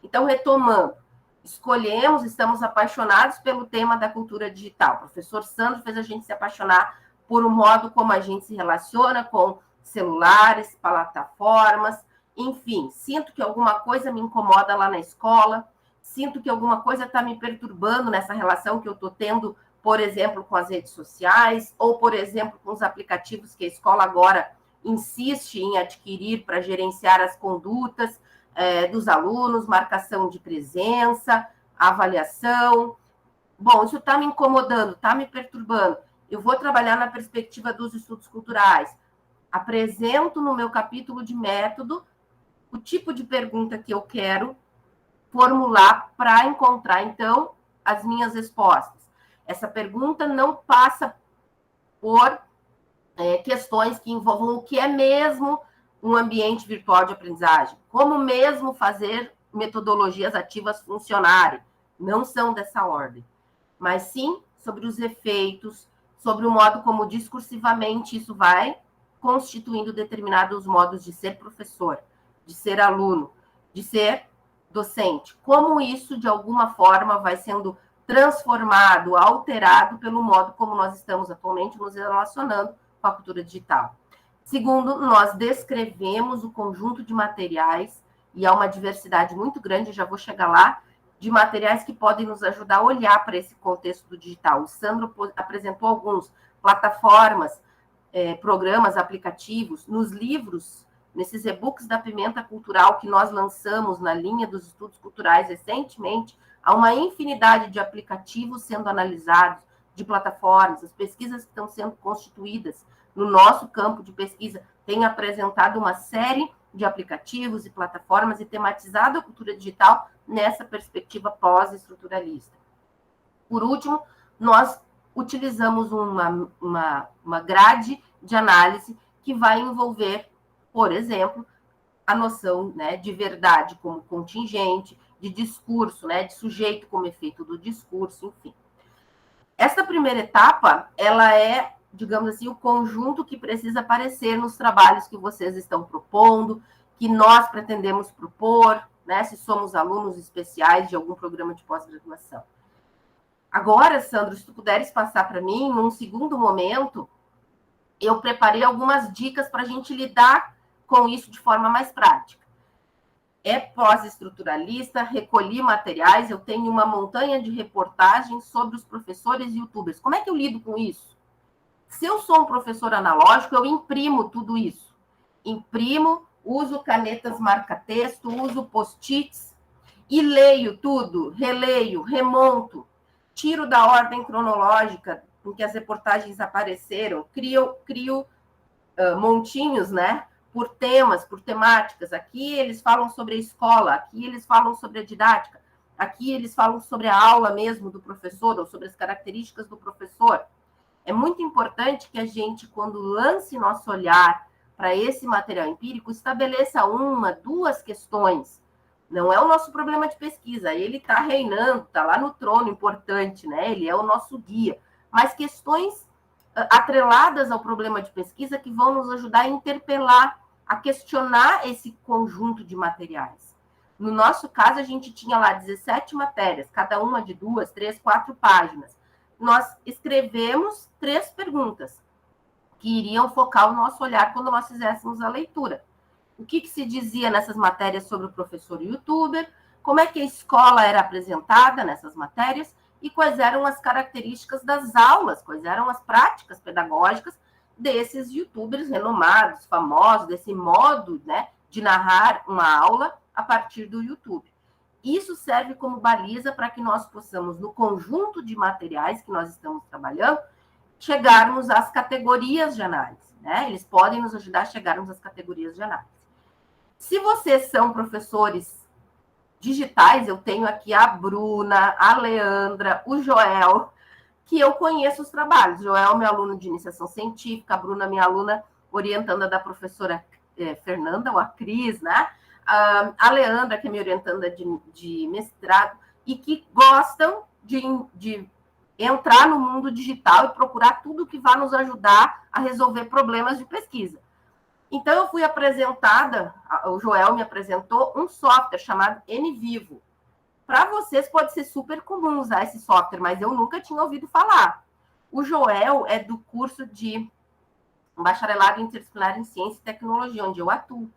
Então, retomando, estamos apaixonados pelo tema da cultura digital. O professor Sandro fez a gente se apaixonar por o modo como a gente se relaciona com celulares, plataformas, enfim, sinto que alguma coisa me incomoda lá na escola, sinto que alguma coisa está me perturbando nessa relação que eu estou tendo, por exemplo, com as redes sociais, ou, por exemplo, com os aplicativos que a escola agora insiste em adquirir para gerenciar as condutas dos alunos, marcação de presença, avaliação. Bom, isso está me incomodando, está me perturbando. Eu vou trabalhar na perspectiva dos estudos culturais. Apresento no meu capítulo de método o tipo de pergunta que eu quero formular para encontrar, então, as minhas respostas. Essa pergunta não passa por questões que envolvam o que é mesmo um ambiente virtual de aprendizagem, como mesmo fazer metodologias ativas funcionarem. Não são dessa ordem, mas sim sobre os efeitos, sobre o modo como discursivamente isso vai constituindo determinados modos de ser professor, de ser aluno, de ser docente. Como isso, de alguma forma, vai sendo transformado, alterado pelo modo como nós estamos atualmente nos relacionando com a cultura digital. Segundo, nós descrevemos o conjunto de materiais, e há uma diversidade muito grande, já vou chegar lá, de materiais que podem nos ajudar a olhar para esse contexto do digital. O Sandro apresentou alguns, plataformas, programas, aplicativos, nos livros, nesses e-books da Pimenta Cultural que nós lançamos na linha dos estudos culturais recentemente, há uma infinidade de aplicativos sendo analisados, de plataformas, as pesquisas que estão sendo constituídas no nosso campo de pesquisa têm apresentado uma série de aplicativos e plataformas e tematizado a cultura digital nessa perspectiva pós-estruturalista. Por último, nós utilizamos uma grade de análise que vai envolver, por exemplo, a noção, né, de verdade como contingente, de discurso, né, de sujeito como efeito do discurso, enfim. Essa primeira etapa, ela é, digamos assim, o conjunto que precisa aparecer nos trabalhos que vocês estão propondo, que nós pretendemos propor, né, se somos alunos especiais de algum programa de pós-graduação. Agora, Sandro, se tu puderes passar para mim, num segundo momento, eu preparei algumas dicas para a gente lidar com isso de forma mais prática. É pós-estruturalista, recolhi materiais, eu tenho uma montanha de reportagens sobre os professores e youtubers. Como é que eu lido com isso? Se eu sou um professor analógico, eu imprimo tudo isso. Imprimo, uso canetas marca-texto, uso post-its e leio tudo, releio, remonto, tiro da ordem cronológica em que as reportagens apareceram, crio montinhos, né? Por temas, por temáticas. Aqui eles falam sobre a escola, aqui eles falam sobre a didática, aqui eles falam sobre a aula mesmo do professor, ou sobre as características do professor. É muito importante que a gente, quando lance nosso olhar para esse material empírico, estabeleça uma, duas questões. Não é o nosso problema de pesquisa, ele está reinando, está lá no trono importante, né? Ele é o nosso guia. Mas questões atreladas ao problema de pesquisa que vão nos ajudar a interpelar, a questionar esse conjunto de materiais. No nosso caso, a gente tinha lá 17 matérias, cada uma de 2, 3, 4 páginas. Nós escrevemos 3 perguntas que iriam focar o nosso olhar quando nós fizéssemos a leitura. O que se dizia nessas matérias sobre o professor youtuber, como é que a escola era apresentada nessas matérias e quais eram as características das aulas, quais eram as práticas pedagógicas desses youtubers renomados, famosos, desse modo, né, de narrar uma aula a partir do YouTube. Isso serve como baliza para que nós possamos, no conjunto de materiais que nós estamos trabalhando, chegarmos às categorias de análise, né? Eles podem nos ajudar a chegarmos às categorias de análise. Se vocês são professores digitais, eu tenho aqui a Bruna, a Leandra, o Joel, que eu conheço os trabalhos. O Joel é meu aluno de iniciação científica, a Bruna, minha aluna orientanda da professora Fernanda, ou a Cris, né? A Leandra, que é minha orientanda de mestrado, e que gostam de entrar no mundo digital e procurar tudo que vai nos ajudar a resolver problemas de pesquisa. Então, eu fui apresentada, o Joel me apresentou um software chamado NVivo. Para vocês pode ser super comum usar esse software, mas eu nunca tinha ouvido falar. O Joel é do curso de bacharelado interdisciplinar em ciência e tecnologia, onde eu atuo.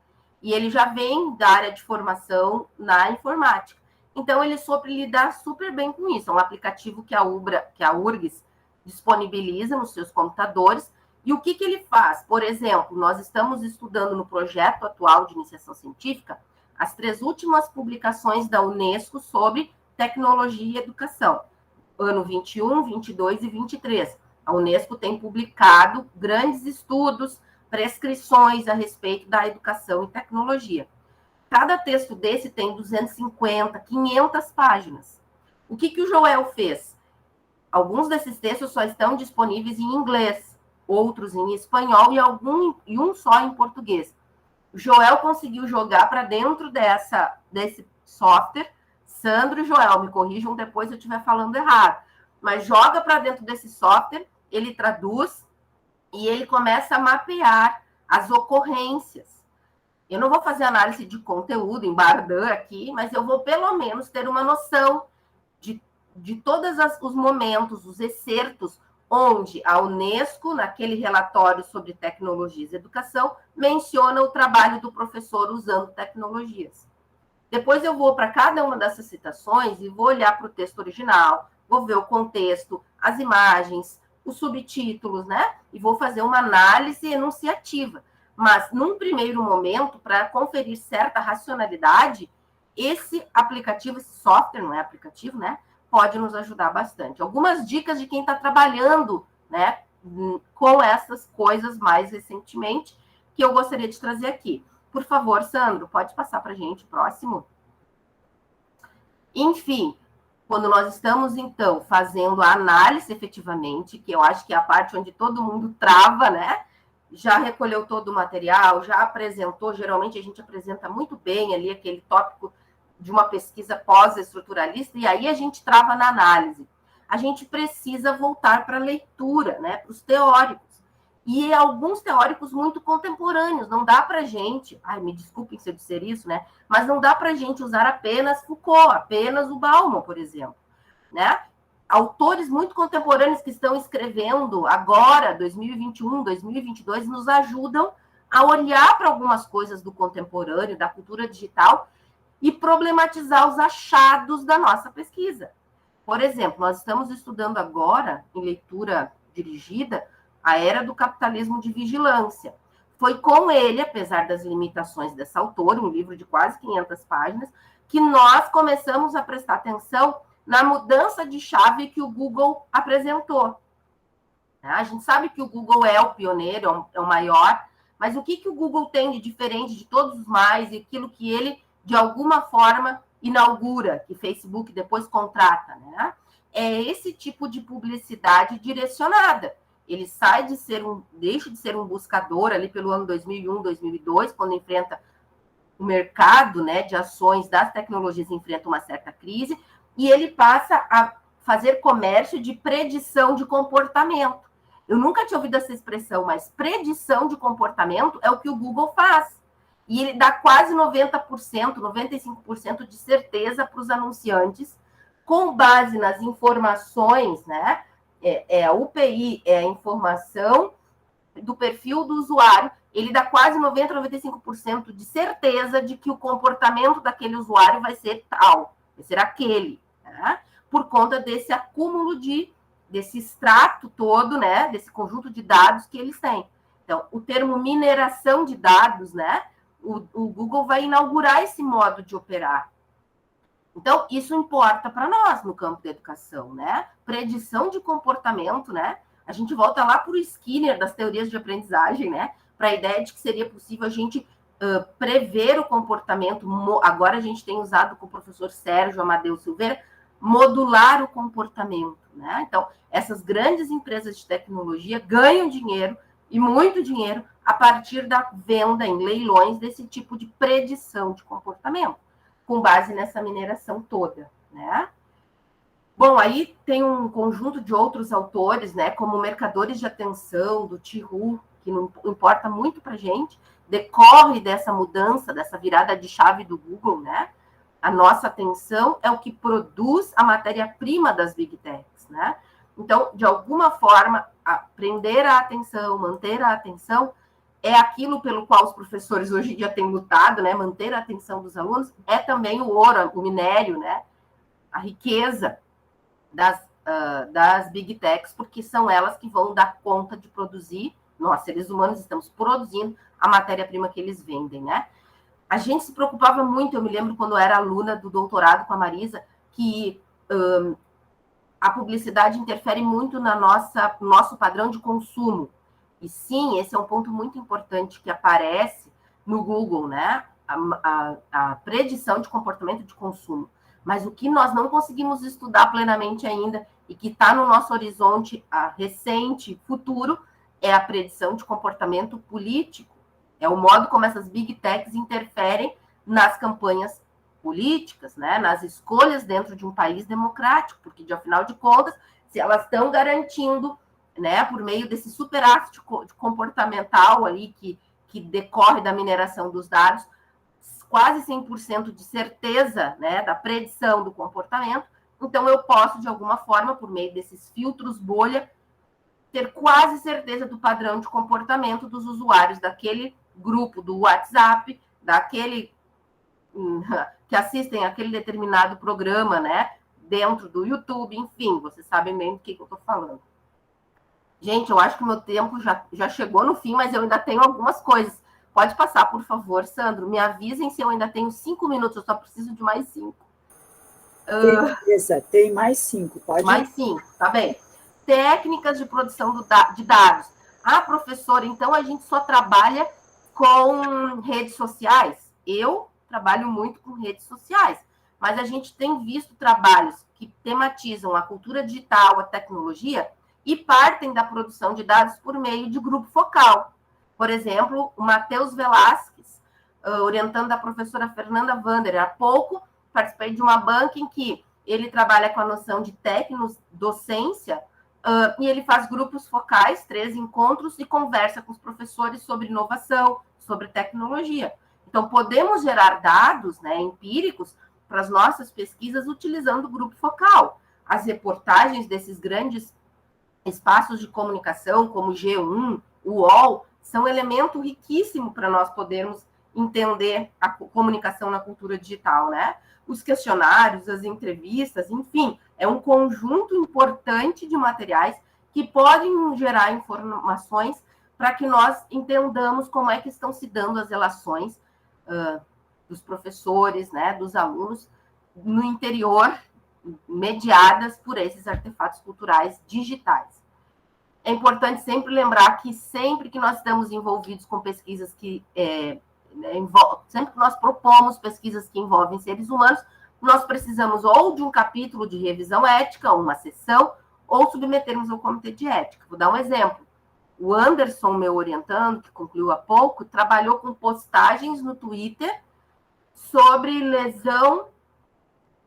E ele já vem da área de formação na informática. Então, ele soube lidar super bem com isso. É um aplicativo que a URGS disponibiliza nos seus computadores. E o que ele faz? Por exemplo, nós estamos estudando no projeto atual de iniciação científica as 3 últimas publicações da Unesco sobre tecnologia e educação, ano 21, 22 e 23. A Unesco tem publicado grandes estudos, prescrições a respeito da educação e tecnologia. Cada texto desse tem 250, 500 páginas. O que o Joel fez? Alguns desses textos só estão disponíveis em inglês, outros em espanhol e um só em português. O Joel conseguiu jogar para dentro desse software. Sandro e Joel, me corrijam depois se eu estiver falando errado. Mas joga para dentro desse software, ele traduz e ele começa a mapear as ocorrências. Eu não vou fazer análise de conteúdo em Bardan aqui, mas eu vou pelo menos ter uma noção de todos os momentos, os excertos, onde a Unesco, naquele relatório sobre tecnologias e educação, menciona o trabalho do professor usando tecnologias. Depois eu vou para cada uma dessas citações e vou olhar para o texto original, vou ver o contexto, as imagens, os subtítulos, né? E vou fazer uma análise enunciativa. Mas, num primeiro momento, para conferir certa racionalidade, esse aplicativo, esse software, não é aplicativo, né? Pode nos ajudar bastante. Algumas dicas de quem está trabalhando, né, com essas coisas mais recentemente, que eu gostaria de trazer aqui. Por favor, Sandro, pode passar para a gente o próximo? Enfim, quando nós estamos, então, fazendo a análise efetivamente, que eu acho que é a parte onde todo mundo trava, né? já recolheu todo o material, já apresentou, geralmente a gente apresenta muito bem ali aquele tópico de uma pesquisa pós-estruturalista, e aí a gente trava na análise. A gente precisa voltar para a leitura, né, para os teóricos. E alguns teóricos muito contemporâneos, não dá para a gente, me desculpem se eu disser isso, né, mas não dá para a gente usar apenas Foucault, apenas o Bauman, por exemplo, né? Autores muito contemporâneos que estão escrevendo agora, 2021, 2022, nos ajudam a olhar para algumas coisas do contemporâneo, da cultura digital, e problematizar os achados da nossa pesquisa. Por exemplo, nós estamos estudando agora, em leitura dirigida, a Era do Capitalismo de Vigilância. Foi com ele, apesar das limitações dessa autora, um livro de quase 500 páginas, que nós começamos a prestar atenção na mudança de chave que o Google apresentou. A gente sabe que o Google é o pioneiro, é o maior, mas o que o Google tem de diferente de todos os mais, e aquilo que ele, de alguma forma, inaugura, que Facebook depois contrata, né? É esse tipo de publicidade direcionada. Ele deixa de ser um buscador ali pelo ano 2001, 2002, quando enfrenta o mercado, né, de ações das tecnologias, enfrenta uma certa crise, e ele passa a fazer comércio de predição de comportamento. Eu nunca tinha ouvido essa expressão, mas predição de comportamento é o que o Google faz. E ele dá quase 90%, 95% de certeza para os anunciantes, com base nas informações, né? A UPI é a informação do perfil do usuário, ele dá quase 90%, 95% de certeza de que o comportamento daquele usuário vai ser tal, vai ser aquele, né? Por conta desse acúmulo desse extrato todo, né? Desse conjunto de dados que eles têm. Então, o termo mineração de dados, né? O Google vai inaugurar esse modo de operar. Então, isso importa para nós no campo da educação, né? Predição de comportamento, né? A gente volta lá para o Skinner das teorias de aprendizagem, né? Para a ideia de que seria possível a gente prever o comportamento. Agora a gente tem usado com o professor Sérgio Amadeu Silveira, modular o comportamento, né? Então, essas grandes empresas de tecnologia ganham dinheiro, e muito dinheiro, a partir da venda em leilões desse tipo de predição de comportamento, com base nessa mineração toda, né? Bom, aí tem um conjunto de outros autores, né, como Mercadores de Atenção, do Tihu, que não importa muito para a gente, decorre dessa mudança, dessa virada de chave do Google, né? A nossa atenção é o que produz a matéria-prima das Big Techs, né? Então, de alguma forma, prender a atenção, manter a atenção, é aquilo pelo qual os professores hoje em dia têm lutado, né? Manter a atenção dos alunos, é também o ouro, o minério, né? A riqueza das Big Techs, porque são elas que vão dar conta de produzir, nós, seres humanos, estamos produzindo a matéria-prima que eles vendem, né? A gente se preocupava muito, eu me lembro quando eu era aluna do doutorado com a Marisa, que a publicidade interfere muito no nosso padrão de consumo. E sim, esse é um ponto muito importante que aparece no Google, né? A predição de comportamento de consumo. Mas o que nós não conseguimos estudar plenamente ainda e que está no nosso horizonte recente, futuro, é a predição de comportamento político. É o modo como essas Big Techs interferem nas campanhas políticas, né? Nas escolhas dentro de um país democrático, porque, afinal de contas, se elas estão garantindo, né, por meio desse superávit comportamental ali que decorre da mineração dos dados, quase 100% de certeza, né, da predição do comportamento, então eu posso, de alguma forma, por meio desses filtros bolha, ter quase certeza do padrão de comportamento dos usuários daquele grupo do WhatsApp, daquele que assistem aquele determinado programa, né, dentro do YouTube, enfim, vocês sabem bem do que eu estou falando. Gente, eu acho que o meu tempo já chegou no fim, mas eu ainda tenho algumas coisas. Pode passar, por favor, Sandro. Me avisem se eu ainda tenho 5 minutos, eu só preciso de mais 5. Tem mais 5, pode ir. Mais 5, tá bem. Técnicas de produção de dados. Professora, então a gente só trabalha com redes sociais? Eu trabalho muito com redes sociais, mas a gente tem visto trabalhos que tematizam a cultura digital, a tecnologia, e partem da produção de dados por meio de grupo focal. Por exemplo, o Matheus Velasquez, orientando a professora Fernanda Vander. Há pouco participei de uma banca em que ele trabalha com a noção de tecnodocência, e ele faz grupos focais, 3 encontros, e conversa com os professores sobre inovação, sobre tecnologia. Então, podemos gerar dados, né, empíricos para as nossas pesquisas utilizando o grupo focal. As reportagens desses grandes espaços de comunicação, como o G1, o UOL, são elemento riquíssimo para nós podermos entender a comunicação na cultura digital, né? Os questionários, as entrevistas, enfim, é um conjunto importante de materiais que podem gerar informações para que nós entendamos como é que estão se dando as relações dos professores, né, dos alunos no interior, mediadas por esses artefatos culturais digitais. É importante sempre lembrar que sempre que nós estamos envolvidos com pesquisas que sempre que nós propomos pesquisas que envolvem seres humanos, nós precisamos ou de um capítulo de revisão ética, uma sessão, ou submetermos ao comitê de ética. Vou dar um exemplo. O Anderson, meu orientando, que concluiu há pouco, trabalhou com postagens no Twitter sobre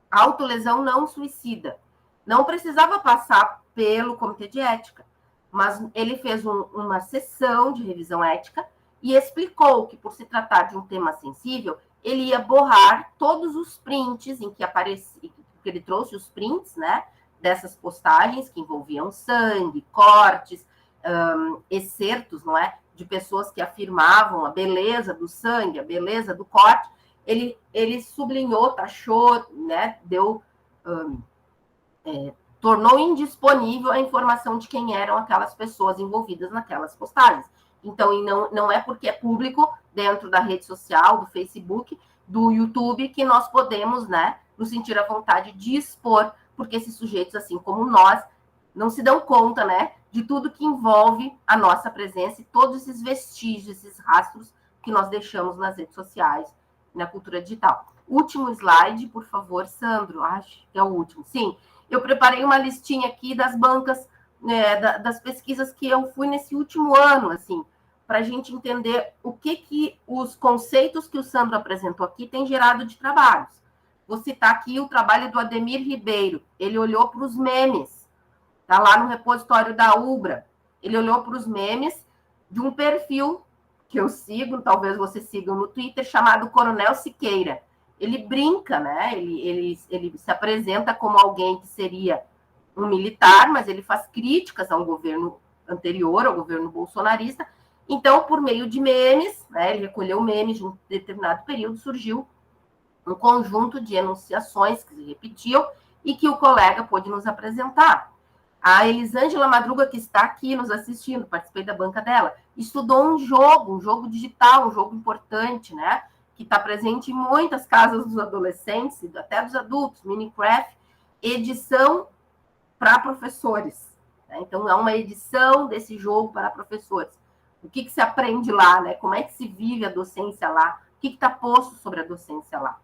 autolesão não suicida. Não precisava passar pelo comitê de ética, mas ele fez uma sessão de revisão ética e explicou que, por se tratar de um tema sensível, ele ia borrar todos os prints em que aparecia, que ele trouxe os prints, né, dessas postagens que envolviam sangue, cortes, excertos, não é, de pessoas que afirmavam a beleza do sangue, a beleza do corte. Ele sublinhou, taxou, né, tornou indisponível a informação de quem eram aquelas pessoas envolvidas naquelas postagens. Então, não é porque é público dentro da rede social, do Facebook, do YouTube, que nós podemos, né, nos sentir à vontade de expor, porque esses sujeitos, assim como nós, não se dão conta, né, de tudo que envolve a nossa presença e todos esses vestígios, esses rastros que nós deixamos nas redes sociais, na cultura digital. Último slide, por favor, Sandro. Acho que é o último. Sim, eu preparei uma listinha aqui das bancas, né, das pesquisas que eu fui nesse último ano, assim, para a gente entender o que os conceitos que o Sandro apresentou aqui têm gerado de trabalhos. Vou citar aqui o trabalho do Ademir Ribeiro. Ele olhou para os memes, está lá no repositório da UBRA. Ele olhou para os memes de um perfil que eu sigo, talvez vocês sigam no Twitter, chamado Coronel Siqueira. Ele brinca, né? Ele se apresenta como alguém que seria um militar, mas ele faz críticas ao governo anterior, ao governo bolsonarista. Então, por meio de memes, né, ele recolheu memes de um determinado período, surgiu um conjunto de enunciações que se repetiam e que o colega pôde nos apresentar. A Elisângela Madruga, que está aqui nos assistindo, participei da banca dela, estudou um jogo digital, um jogo importante, né? Que está presente em muitas casas dos adolescentes, até dos adultos, Minecraft, edição para professores. Né? Então, é uma edição desse jogo para professores. O que se aprende lá, né? Como é que se vive a docência lá? O que está posto sobre a docência lá?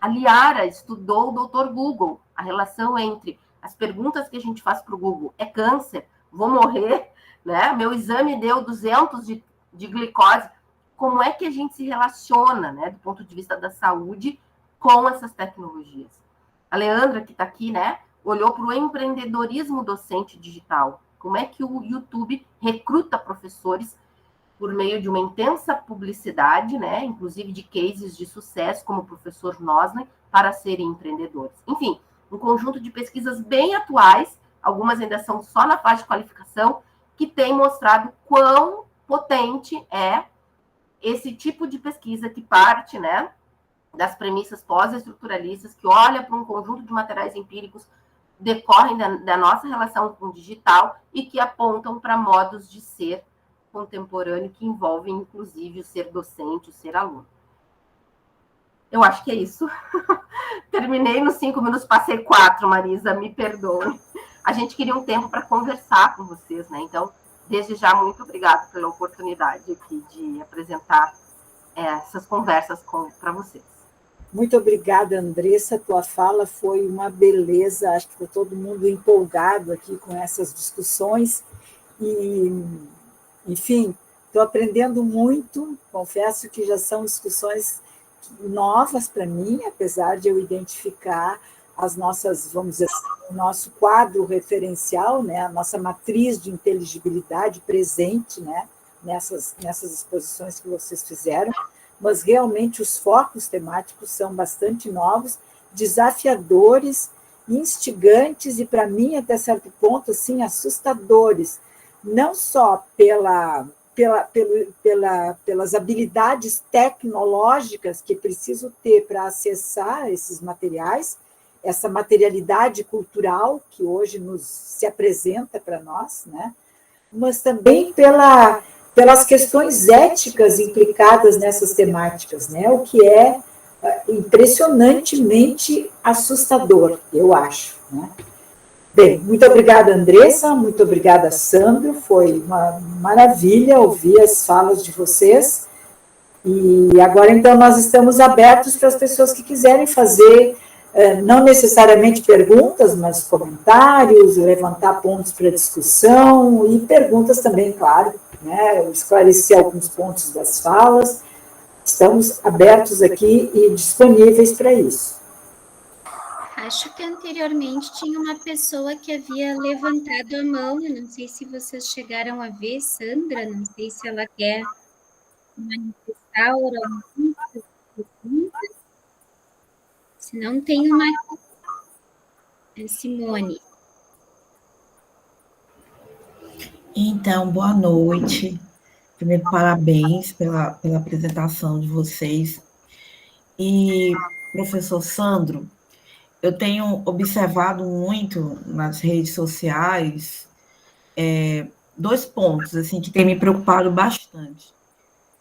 A Liara estudou o Dr. Google, a relação entre as perguntas que a gente faz para o Google, é câncer, vou morrer, né? Meu exame deu 200 de glicose. Como é que a gente se relaciona, né, do ponto de vista da saúde, com essas tecnologias? A Leandra, que está aqui, né, olhou para o empreendedorismo docente digital. Como é que o YouTube recruta professores por meio de uma intensa publicidade, né, inclusive de cases de sucesso, como o professor Nosner, para serem empreendedores. Enfim, um conjunto de pesquisas bem atuais, algumas ainda são só na fase de qualificação, que tem mostrado quão potente é esse tipo de pesquisa que parte, né, das premissas pós-estruturalistas, que olha para um conjunto de materiais empíricos decorrem da nossa relação com o digital e que apontam para modos de ser contemporâneo que envolvem, inclusive, o ser docente, o ser aluno. Eu acho que é isso. Terminei nos 5 minutos, passei 4, Marisa, me perdoe. A gente queria um tempo para conversar com vocês, né? Então, desde já, muito obrigada pela oportunidade aqui de apresentar essas conversas para vocês. Muito obrigada, Andressa. Tua fala foi uma beleza. Acho que está todo mundo empolgado aqui com essas discussões. E, enfim, Estou aprendendo muito, confesso que já são discussões novas para mim, apesar de eu identificar as nossas, vamos dizer assim, o nosso quadro referencial, né, a nossa matriz de inteligibilidade presente, né, nessas exposições que vocês fizeram, mas realmente os focos temáticos são bastante novos, desafiadores, instigantes e, para mim, até certo ponto, assim, assustadores, não só pelas habilidades tecnológicas que preciso ter para acessar esses materiais, essa materialidade cultural que hoje se apresenta para nós, né? Mas também pelas questões éticas implicadas nessas temáticas, né? O que é impressionantemente assustador, eu acho, né? Bem, muito obrigada, Andressa, muito obrigada, Sandro, foi uma maravilha ouvir as falas de vocês, e agora, então, nós estamos abertos para as pessoas que quiserem fazer, não necessariamente perguntas, mas comentários, levantar pontos para discussão, e perguntas também, claro, né, esclarecer alguns pontos das falas, estamos abertos aqui e disponíveis para isso. Acho que anteriormente tinha uma pessoa que havia levantado a mão, eu não sei se vocês chegaram a ver, Sandra, não sei se ela quer manifestar oralmente, se não tem uma... Simone. Então, boa noite. Primeiro, parabéns pela apresentação de vocês. E, professor Sandro, eu tenho observado muito nas redes sociais dois pontos assim, que têm me preocupado bastante.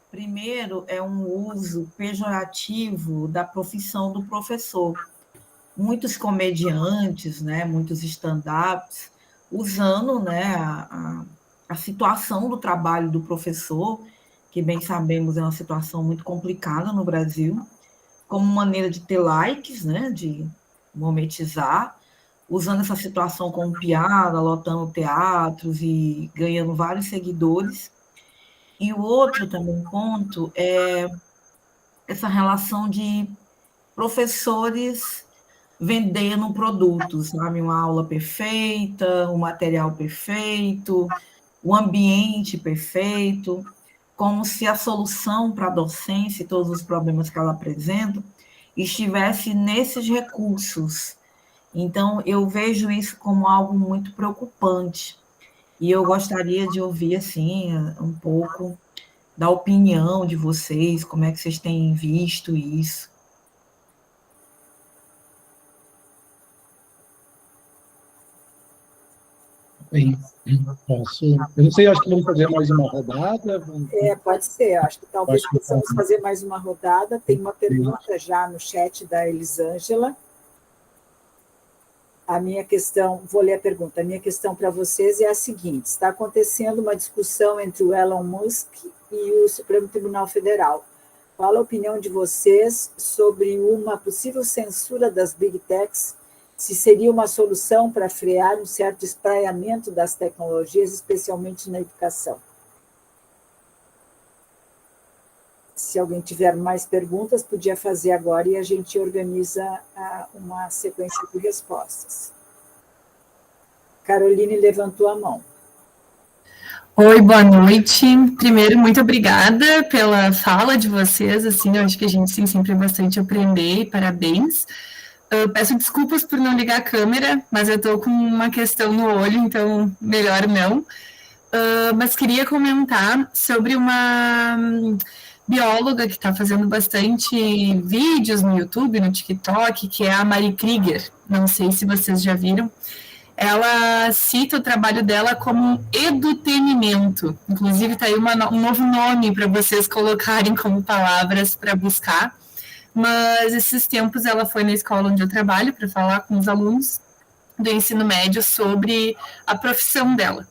Primeiro, é um uso pejorativo da profissão do professor. Muitos comediantes, né, muitos stand-ups, usando, né, a situação do trabalho do professor, que bem sabemos é uma situação muito complicada no Brasil, como maneira de ter likes, né, de monetizar, usando essa situação como piada, lotando teatros e ganhando vários seguidores. E o outro também ponto é essa relação de professores vendendo produtos, sabe? Uma aula perfeita, um material perfeito, o ambiente perfeito, como se a solução para a docência e todos os problemas que ela apresenta estivesse nesses recursos. Então, eu vejo isso como algo muito preocupante. E eu gostaria de ouvir, assim, um pouco da opinião de vocês, como é que vocês têm visto isso. Bem, posso. Eu não sei, acho que vamos fazer mais uma rodada. Pode ser, acho que talvez possamos fazer mais uma rodada. Tem uma pergunta já no chat da Elisângela. A minha questão, vou ler a pergunta, a minha questão para vocês é a seguinte: está acontecendo uma discussão entre o Elon Musk e o Supremo Tribunal Federal. Qual a opinião de vocês sobre uma possível censura das Big Techs? Se seria uma solução para frear um certo espraiamento das tecnologias, especialmente na educação? Se alguém tiver mais perguntas, podia fazer agora e a gente organiza uma sequência de respostas. Caroline levantou a mão. Oi, boa noite. Primeiro, muito obrigada pela fala de vocês, assim, eu acho que a gente tem sempre bastante a aprender, parabéns. Eu peço desculpas por não ligar a câmera, mas eu estou com uma questão no olho, então melhor não. Mas queria comentar sobre uma bióloga que está fazendo bastante vídeos no YouTube, no TikTok, que é a Mari Krieger. Não sei se vocês já viram. Ela cita o trabalho dela como edutenimento. Inclusive, está aí um novo nome para vocês colocarem como palavras para buscar. Mas esses tempos ela foi na escola onde eu trabalho para falar com os alunos do ensino médio sobre a profissão dela.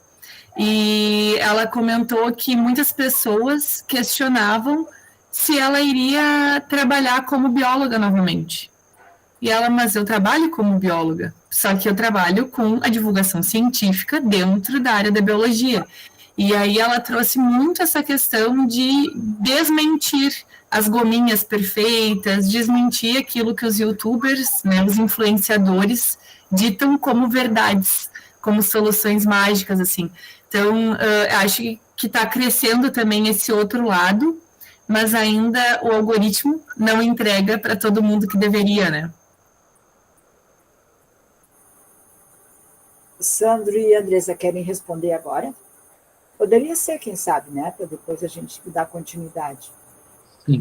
E ela comentou que muitas pessoas questionavam se ela iria trabalhar como bióloga novamente. E ela, mas eu trabalho como bióloga, só que eu trabalho com a divulgação científica dentro da área da biologia. E aí ela trouxe muito essa questão de desmentir as gominhas perfeitas, desmentir aquilo que os youtubers, né, os influenciadores, ditam como verdades, como soluções mágicas, assim. Então, acho que está crescendo também esse outro lado, mas ainda o algoritmo não entrega para todo mundo que deveria, né? Sandro e Andresa querem responder agora? Poderia ser, quem sabe, né? Para depois a gente dar continuidade. Sim.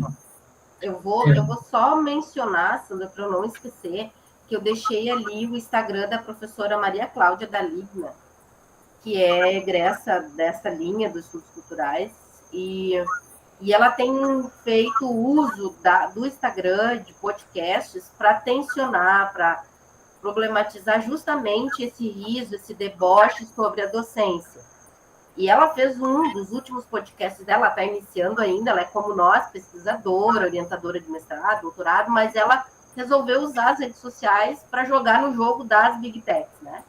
Eu vou só mencionar, Sandra, para eu não esquecer, que eu deixei ali o Instagram da professora Maria Cláudia da Ligna, que é egressa dessa linha dos estudos culturais, e ela tem feito uso do Instagram, de podcasts, para tensionar, para problematizar justamente esse riso, esse deboche sobre a docência. E ela fez um dos últimos podcasts dela, está iniciando ainda, ela é como nós, pesquisadora, orientadora de mestrado, doutorado, mas ela resolveu usar as redes sociais para jogar no jogo das Big Techs, né?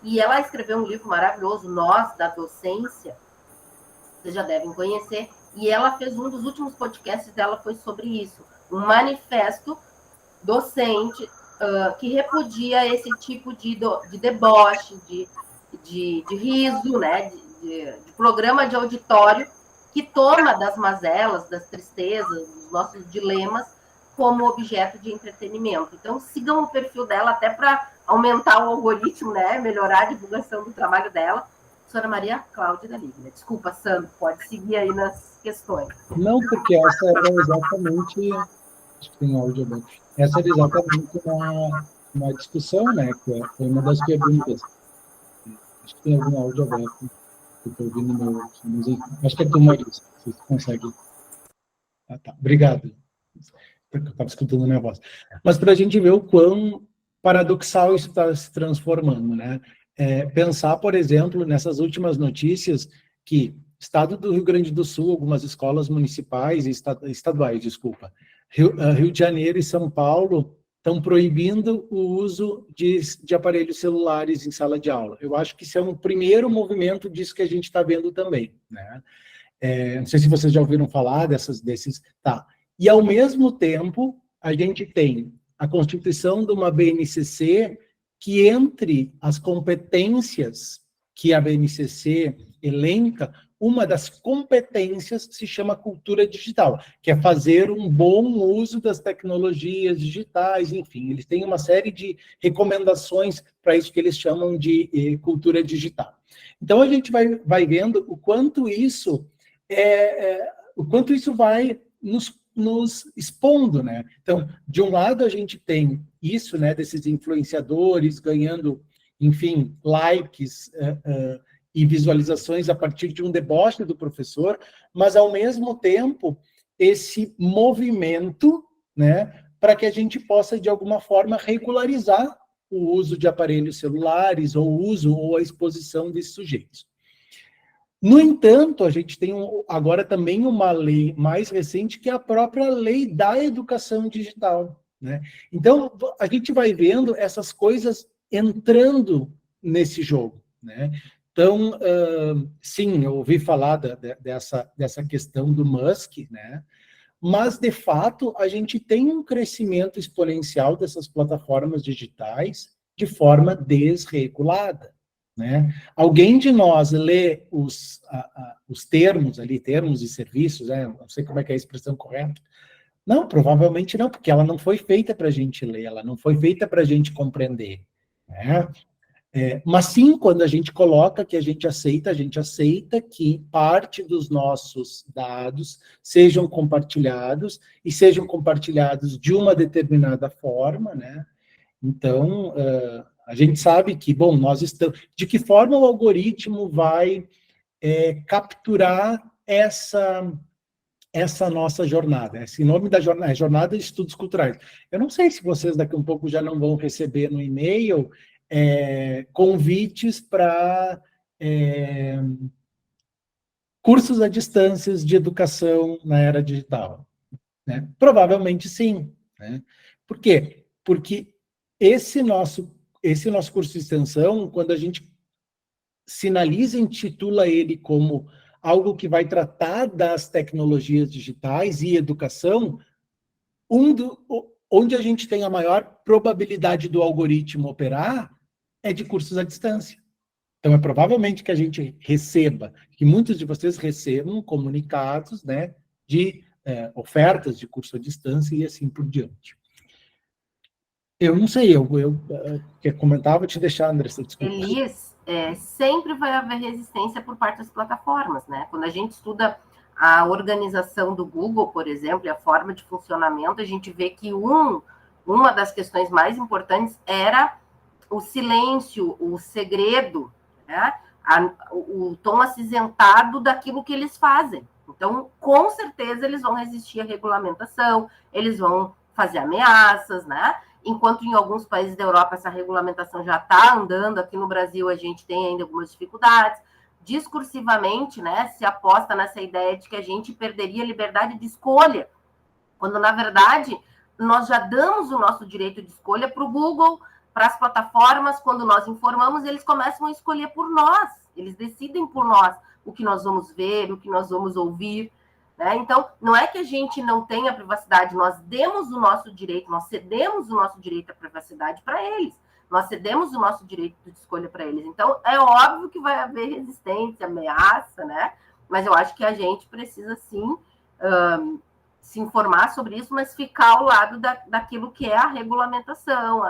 E ela escreveu um livro maravilhoso, Nós, da Docência, vocês já devem conhecer, e ela fez um dos últimos podcasts dela, foi sobre isso, um manifesto docente que repudia esse tipo de deboche, de riso, né, de programa de auditório que toma das mazelas, das tristezas, dos nossos dilemas como objeto de entretenimento. Então, sigam o perfil dela até para aumentar o algoritmo, né, melhorar a divulgação do trabalho dela. Professora Maria Cláudia da Ligna. Desculpa, Sandro, pode seguir aí nas questões. Não, porque essa era exatamente... Acho que tem áudio aberto. Essa era exatamente uma discussão, né, que foi uma das perguntas. Acho que tem algum áudio aberto. Eu estou ouvindo meu... Acho que é do Maurício, vocês conseguem. Ah, tá. Obrigado. Eu estava escutando a minha voz. Mas para a gente ver o quão paradoxal isso está se transformando, né? Pensar, por exemplo, nessas últimas notícias que Estado do Rio Grande do Sul, algumas escolas municipais e estaduais, desculpa, Rio de Janeiro e São Paulo estão proibindo o uso de aparelhos celulares em sala de aula. Eu acho que isso é um primeiro movimento disso que a gente está vendo também, né? Não sei se vocês já ouviram falar desses... Tá. E, ao mesmo tempo, a gente tem a constituição de uma BNCC que, entre as competências que a BNCC elenca, uma das competências se chama cultura digital, que é fazer um bom uso das tecnologias digitais, enfim, eles têm uma série de recomendações para isso que eles chamam de cultura digital. Então, a gente vai vendo o quanto isso vai nos expondo, né? Então, de um lado, a gente tem isso, né, desses influenciadores ganhando, enfim, likes e visualizações a partir de um deboche do professor, mas, ao mesmo tempo, esse movimento, né, para que a gente possa, de alguma forma, regularizar o uso de aparelhos celulares, ou o uso ou a exposição desses sujeitos. No entanto, a gente tem agora também uma lei mais recente, que é a própria lei da educação digital, né? Então, a gente vai vendo essas coisas entrando nesse jogo, né? Então, sim, eu ouvi falar dessa questão do Musk, né? Mas, de fato, a gente tem um crescimento exponencial dessas plataformas digitais de forma desregulada, né? Alguém de nós lê os termos ali, termos e serviços, né? Não sei como é que é a expressão correta. Não, provavelmente não, porque ela não foi feita para a gente ler, ela não foi feita para a gente compreender, né? Mas sim, quando a gente coloca que a gente aceita que parte dos nossos dados sejam compartilhados, e sejam compartilhados de uma determinada forma, né? Então, a gente sabe que, bom, nós estamos... De que forma o algoritmo vai capturar essa nossa jornada? Esse nome da jornada é Jornada de Estudos Culturais. Eu não sei se vocês daqui a um pouco já não vão receber no e-mail convites para cursos à distância de educação na era digital, né? Provavelmente sim, né? Por quê? Porque esse nosso curso de extensão, quando a gente sinaliza e intitula ele como algo que vai tratar das tecnologias digitais e educação, onde a gente tem a maior probabilidade do algoritmo operar é de cursos à distância. Então, é provavelmente que a gente receba, que muitos de vocês recebam comunicados, né, de ofertas de curso à distância e assim por diante. Eu não sei, eu quer comentar, vou te deixar, Andressa, desculpa. Elis, sempre vai haver resistência por parte das plataformas, né? Quando a gente estuda a organização do Google, por exemplo, e a forma de funcionamento, a gente vê que uma das questões mais importantes era o silêncio, o segredo, né? O tom acinzentado daquilo que eles fazem. Então, com certeza, eles vão resistir à regulamentação, eles vão fazer ameaças, né? Enquanto em alguns países da Europa essa regulamentação já está andando, aqui no Brasil a gente tem ainda algumas dificuldades. Discursivamente, né, se aposta nessa ideia de que a gente perderia a liberdade de escolha, quando, na verdade, nós já damos o nosso direito de escolha para o Google, para as plataformas. Quando nós informamos, eles começam a escolher por nós, eles decidem por nós o que nós vamos ver, o que nós vamos ouvir, né? Então, não é que a gente não tenha privacidade, nós demos o nosso direito, nós cedemos o nosso direito à privacidade para eles, nós cedemos o nosso direito de escolha para eles. Então, é óbvio que vai haver resistência, ameaça, né? Mas eu acho que a gente precisa, sim, se informar sobre isso, mas ficar ao lado daquilo que é a regulamentação,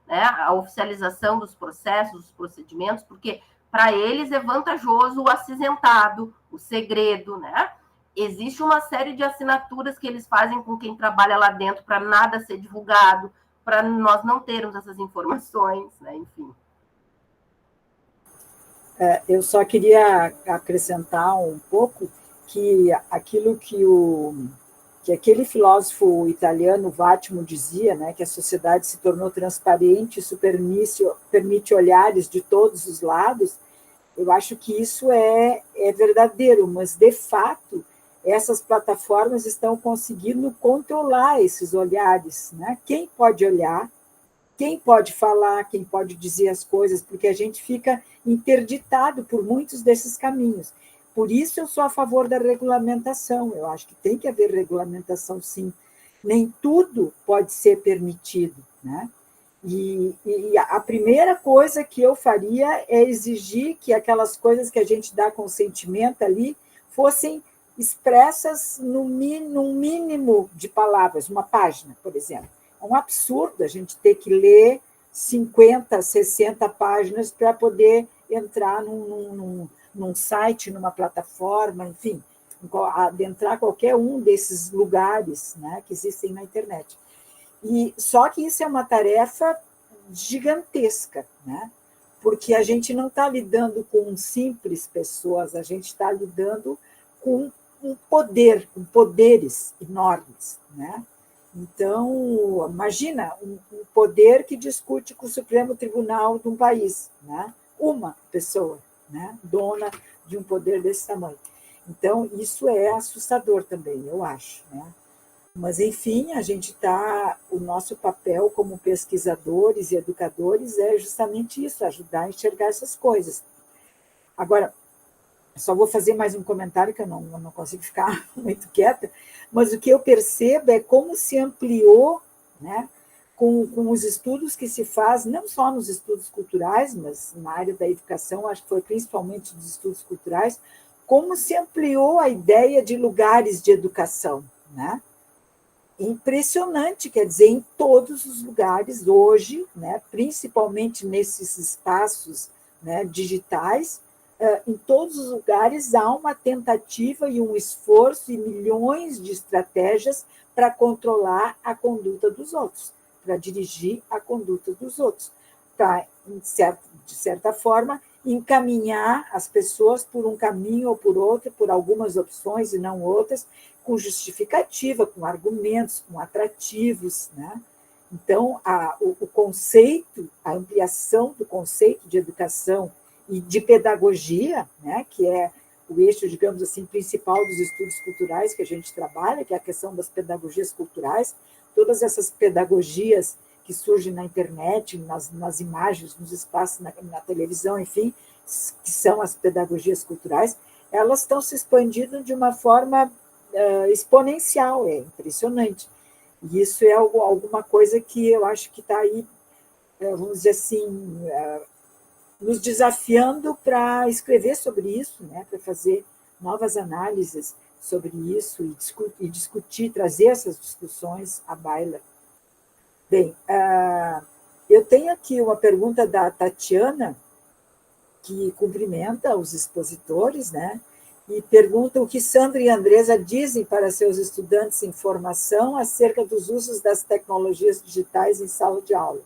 né? A oficialização dos processos, dos procedimentos, porque para eles é vantajoso o acinzentado, o segredo, né? Existe uma série de assinaturas que eles fazem com quem trabalha lá dentro para nada ser divulgado, para nós não termos essas informações, né? Enfim. Eu só queria acrescentar um pouco que aquilo que aquele filósofo italiano Vattimo dizia, né, que a sociedade se tornou transparente, isso permite olhares de todos os lados. Eu acho que isso é verdadeiro, mas, de fato, essas plataformas estão conseguindo controlar esses olhares, né? Quem pode olhar, quem pode falar, quem pode dizer as coisas, porque a gente fica interditado por muitos desses caminhos. Por isso eu sou a favor da regulamentação, eu acho que tem que haver regulamentação, sim. Nem tudo pode ser permitido, né? E a primeira coisa que eu faria é exigir que aquelas coisas que a gente dá consentimento ali fossem expressas num mínimo de palavras, uma página, por exemplo. É um absurdo a gente ter que ler 50, 60 páginas para poder entrar num site, numa plataforma, enfim, adentrar qualquer um desses lugares, né, que existem na internet. E só que isso é uma tarefa gigantesca, né? Porque a gente não está lidando com simples pessoas, a gente está lidando com um poder, com poderes enormes, né? Então, imagina um poder que discute com o Supremo Tribunal de um país, né? Uma pessoa, né? Dona de um poder desse tamanho. Então, isso é assustador também, eu acho, né? Mas, enfim, o nosso papel como pesquisadores e educadores é justamente isso, ajudar a enxergar essas coisas. Agora, só vou fazer mais um comentário, que eu não consigo ficar muito quieta, mas o que eu percebo é como se ampliou, né, com os estudos que se faz, não só nos estudos culturais, mas na área da educação, acho que foi principalmente dos estudos culturais, como se ampliou a ideia de lugares de educação, né? Impressionante, quer dizer, em todos os lugares hoje, né, principalmente nesses espaços, né, digitais, em todos os lugares há uma tentativa e um esforço e milhões de estratégias para controlar a conduta dos outros, para dirigir a conduta dos outros, para, de certa forma, encaminhar as pessoas por um caminho ou por outro, por algumas opções e não outras, com justificativa, com argumentos, com atrativos, né? Então, o conceito, a ampliação do conceito de educação e de pedagogia, né, que é o eixo, digamos assim, principal dos estudos culturais que a gente trabalha, que é a questão das pedagogias culturais, todas essas pedagogias que surgem na internet, nas imagens, nos espaços, na televisão, enfim, que são as pedagogias culturais, elas estão se expandindo de uma forma exponencial, é impressionante. E isso é alguma coisa que eu acho que está aí, vamos dizer assim, nos desafiando para escrever sobre isso, né, para fazer novas análises sobre isso e discutir, trazer essas discussões à baila. Bem, eu tenho aqui uma pergunta da Tatiana, que cumprimenta os expositores, né, e pergunta o que Sandra e Andresa dizem para seus estudantes em formação acerca dos usos das tecnologias digitais em sala de aula.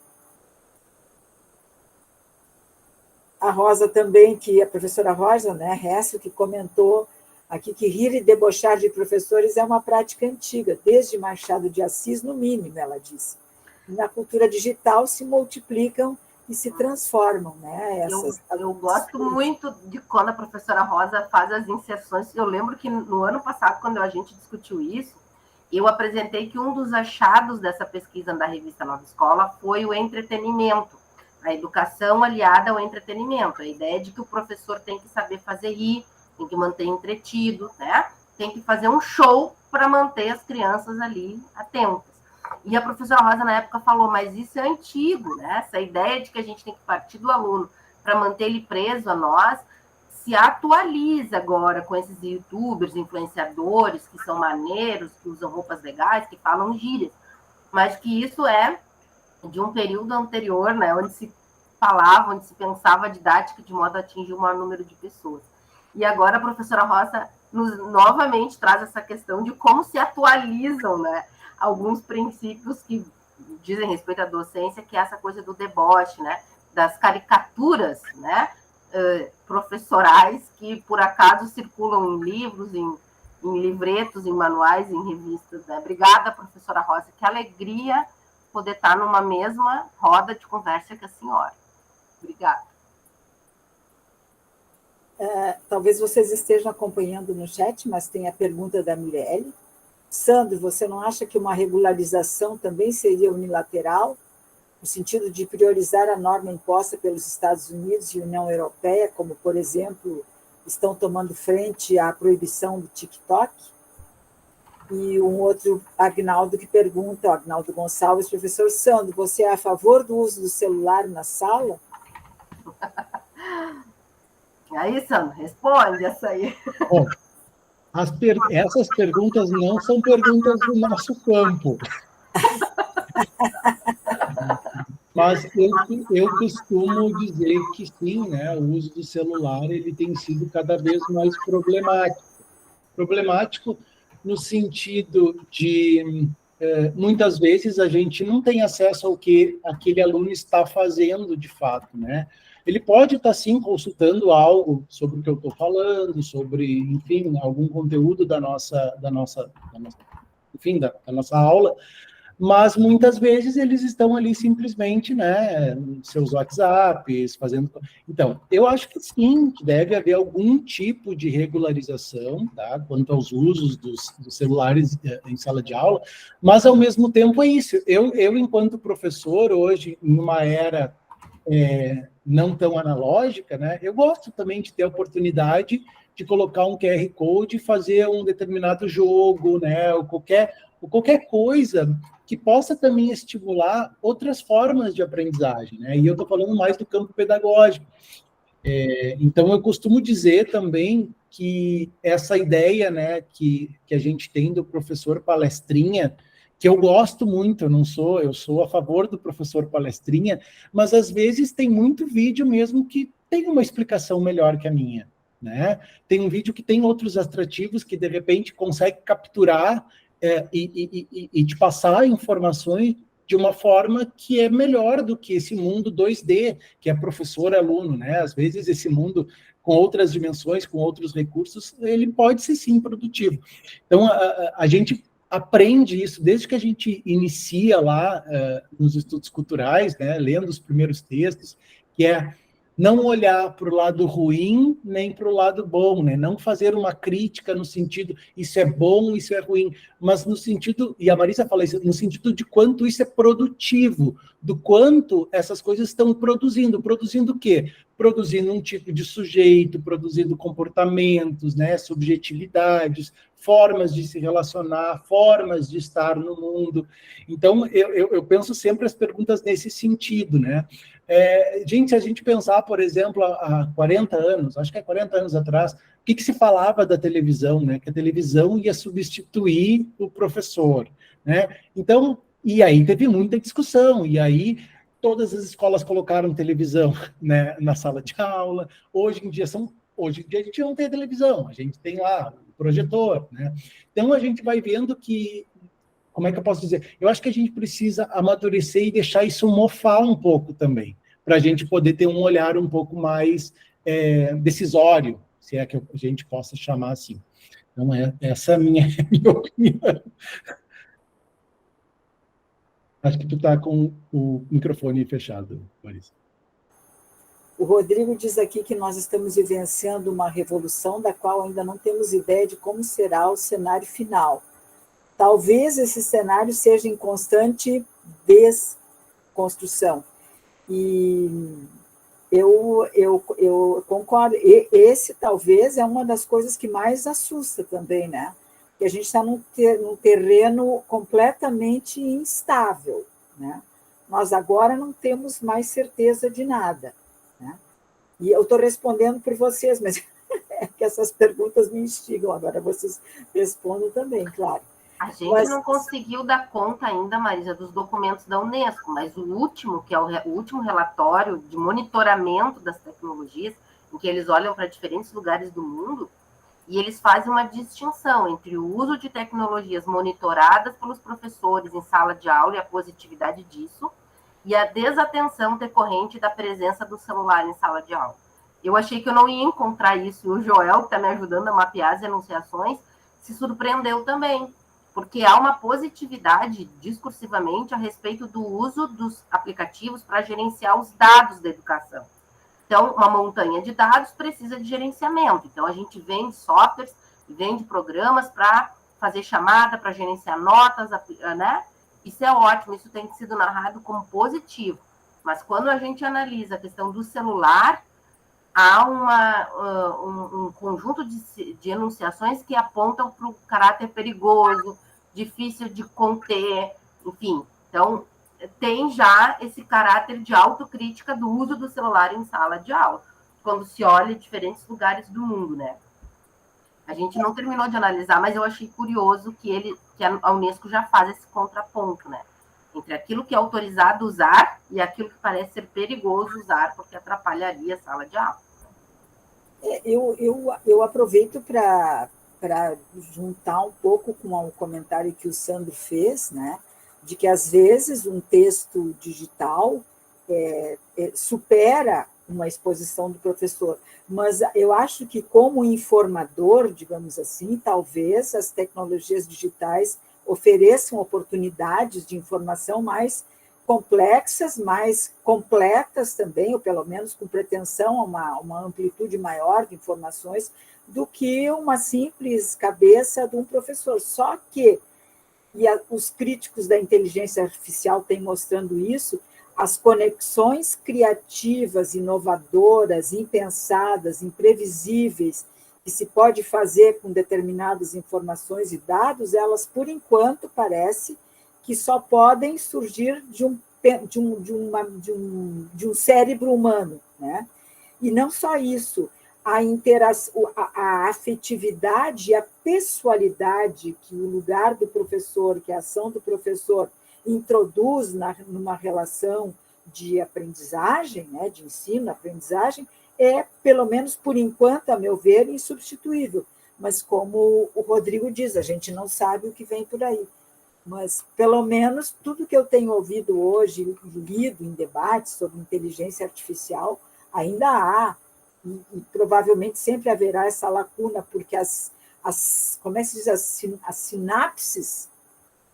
A Rosa também, que a professora Rosa, né, Hessel, que comentou aqui que rir e debochar de professores é uma prática antiga, desde Machado de Assis, no mínimo, ela disse. E na cultura digital se multiplicam e se transformam, né? Eu gosto muito de quando a professora Rosa faz as inserções. Eu lembro que no ano passado, quando a gente discutiu isso, eu apresentei que um dos achados dessa pesquisa da revista Nova Escola foi o entretenimento, a educação aliada ao entretenimento, a ideia de que o professor tem que saber fazer rir, tem que manter entretido, né? Tem que fazer um show para manter as crianças ali atentas. E a professora Rosa, na época, falou, mas isso é antigo, né? Essa ideia de que a gente tem que partir do aluno para manter ele preso a nós, se atualiza agora com esses youtubers, influenciadores, que são maneiros, que usam roupas legais, que falam gírias, mas que isso é de um período anterior, né? Onde se falava, onde se pensava a didática de modo a atingir o maior número de pessoas. E agora a professora Rosa novamente traz essa questão de como se atualizam, né, alguns princípios que dizem respeito à docência, que é essa coisa do deboche, né, das caricaturas, né, professorais que, por acaso, circulam em livros, em livretos, em manuais, em revistas. Né? Obrigada, professora Rosa. Que alegria poder estar numa mesma roda de conversa com a senhora. Obrigada. Talvez vocês estejam acompanhando no chat, mas tem a pergunta da Mirelle. Sandro, você não acha que uma regularização também seria unilateral, no sentido de priorizar a norma imposta pelos Estados Unidos e União Europeia, como, por exemplo, estão tomando frente à proibição do TikTok? E um outro, Agnaldo, que pergunta, Agnaldo Gonçalves, professor Sandro, você é a favor do uso do celular na sala? Aí, Sandro, responde essa aí. Bom, essas perguntas não são perguntas do nosso campo. Mas eu costumo dizer que sim, né, o uso do celular ele tem sido cada vez mais problemático. Problemático no sentido de, muitas vezes, a gente não tem acesso ao que aquele aluno está fazendo de fato, né? Ele pode estar, sim, consultando algo sobre o que eu estou falando, sobre, enfim, algum conteúdo da nossa aula, mas muitas vezes eles estão ali simplesmente, né, seus WhatsApps, fazendo... Então, eu acho que sim, que deve haver algum tipo de regularização, tá, quanto aos usos dos celulares em sala de aula, mas, ao mesmo tempo, é isso. Eu enquanto professor, hoje, em uma era não tão analógica, né, eu gosto também de ter a oportunidade de colocar um QR Code e fazer um determinado jogo, né, ou qualquer coisa que possa também estimular outras formas de aprendizagem, né? E eu estou falando mais do campo pedagógico. Então, eu costumo dizer também que essa ideia, né, que a gente tem do professor palestrinha, que eu gosto muito, eu sou a favor do professor palestrinha, mas às vezes tem muito vídeo mesmo que tem uma explicação melhor que a minha, né? Tem um vídeo que tem outros atrativos que, de repente, consegue capturar e te passar informações de uma forma que é melhor do que esse mundo 2D, que é professor-aluno, né? Às vezes esse mundo com outras dimensões, com outros recursos, ele pode ser sim produtivo. Então, a gente aprende isso desde que a gente inicia lá nos estudos culturais, né? Lendo os primeiros textos, que é não olhar para o lado ruim nem para o lado bom, né? Não fazer uma crítica no sentido isso é bom, isso é ruim, mas no sentido, e a Marisa fala isso, no sentido de quanto isso é produtivo, do quanto essas coisas estão produzindo. Produzindo o quê? Produzindo um tipo de sujeito, produzindo comportamentos, né? Subjetividades, formas de se relacionar, formas de estar no mundo. Então, eu penso sempre as perguntas nesse sentido, né? Gente, se a gente pensar, por exemplo, há 40 anos, acho que é 40 anos atrás, o que se falava da televisão, né? Que a televisão ia substituir o professor, né? Então, e aí teve muita discussão, e aí todas as escolas colocaram televisão, né, na sala de aula. Hoje em dia a gente não tem televisão, a gente tem lá o projetor, né? Então a gente vai vendo que, como é que eu posso dizer? Eu acho que a gente precisa amadurecer e deixar isso mofar um pouco também, para a gente poder ter um olhar um pouco mais decisório, se é que a gente possa chamar assim. Então, essa é a minha opinião. Acho que tu está com o microfone fechado, Marisa. O Rodrigo diz aqui que nós estamos vivenciando uma revolução da qual ainda não temos ideia de como será o cenário final. Talvez esse cenário seja em constante desconstrução. E eu concordo. Esse, talvez, é uma das coisas que mais assusta também, né? Que a gente está num terreno completamente instável, né? Nós agora não temos mais certeza de nada, né? E eu estou respondendo por vocês, mas é que essas perguntas me instigam. Agora vocês respondem também, claro. A gente não conseguiu dar conta ainda, Marisa, dos documentos da Unesco, mas o último, que é o último relatório de monitoramento das tecnologias, em que eles olham para diferentes lugares do mundo, e eles fazem uma distinção entre o uso de tecnologias monitoradas pelos professores em sala de aula e a positividade disso, e a desatenção decorrente da presença do celular em sala de aula. Eu achei que eu não ia encontrar isso, e o Joel, que está me ajudando a mapear as enunciações, se surpreendeu também, porque há uma positividade, discursivamente, a respeito do uso dos aplicativos para gerenciar os dados da educação. Então, uma montanha de dados precisa de gerenciamento. Então, a gente vende softwares, vende programas para fazer chamada, para gerenciar notas, né? Isso é ótimo, isso tem sido narrado como positivo. Mas quando a gente analisa a questão do celular, há um conjunto de enunciações que apontam para o caráter perigoso, difícil de conter, enfim. Então, tem já esse caráter de autocrítica do uso do celular em sala de aula, quando se olha em diferentes lugares do mundo, né? A gente não terminou de analisar, mas eu achei curioso que a Unesco já faz esse contraponto, né? Entre aquilo que é autorizado usar e aquilo que parece ser perigoso usar, porque atrapalharia a sala de aula. Eu aproveito para juntar um pouco com o comentário que o Sandro fez, né, de que, às vezes, um texto digital supera uma exposição do professor, mas eu acho que, como informador, digamos assim, talvez as tecnologias digitais ofereçam oportunidades de informação mais complexas, mais completas também, ou pelo menos com pretensão a uma amplitude maior de informações, do que uma simples cabeça de um professor. Só que, os críticos da inteligência artificial têm mostrando isso, as conexões criativas, inovadoras, impensadas, imprevisíveis, que se pode fazer com determinadas informações e dados, elas, por enquanto, parece que só podem surgir de um cérebro humano, né? E não só isso, a afetividade e a pessoalidade que o lugar do professor, que a ação do professor introduz numa relação de aprendizagem, né, de ensino, aprendizagem, pelo menos por enquanto, a meu ver, insubstituível. Mas, como o Rodrigo diz, a gente não sabe o que vem por aí. Mas, pelo menos, tudo que eu tenho ouvido hoje, lido em debates sobre inteligência artificial, ainda há, e provavelmente sempre haverá essa lacuna, porque como é que se diz, as sinapses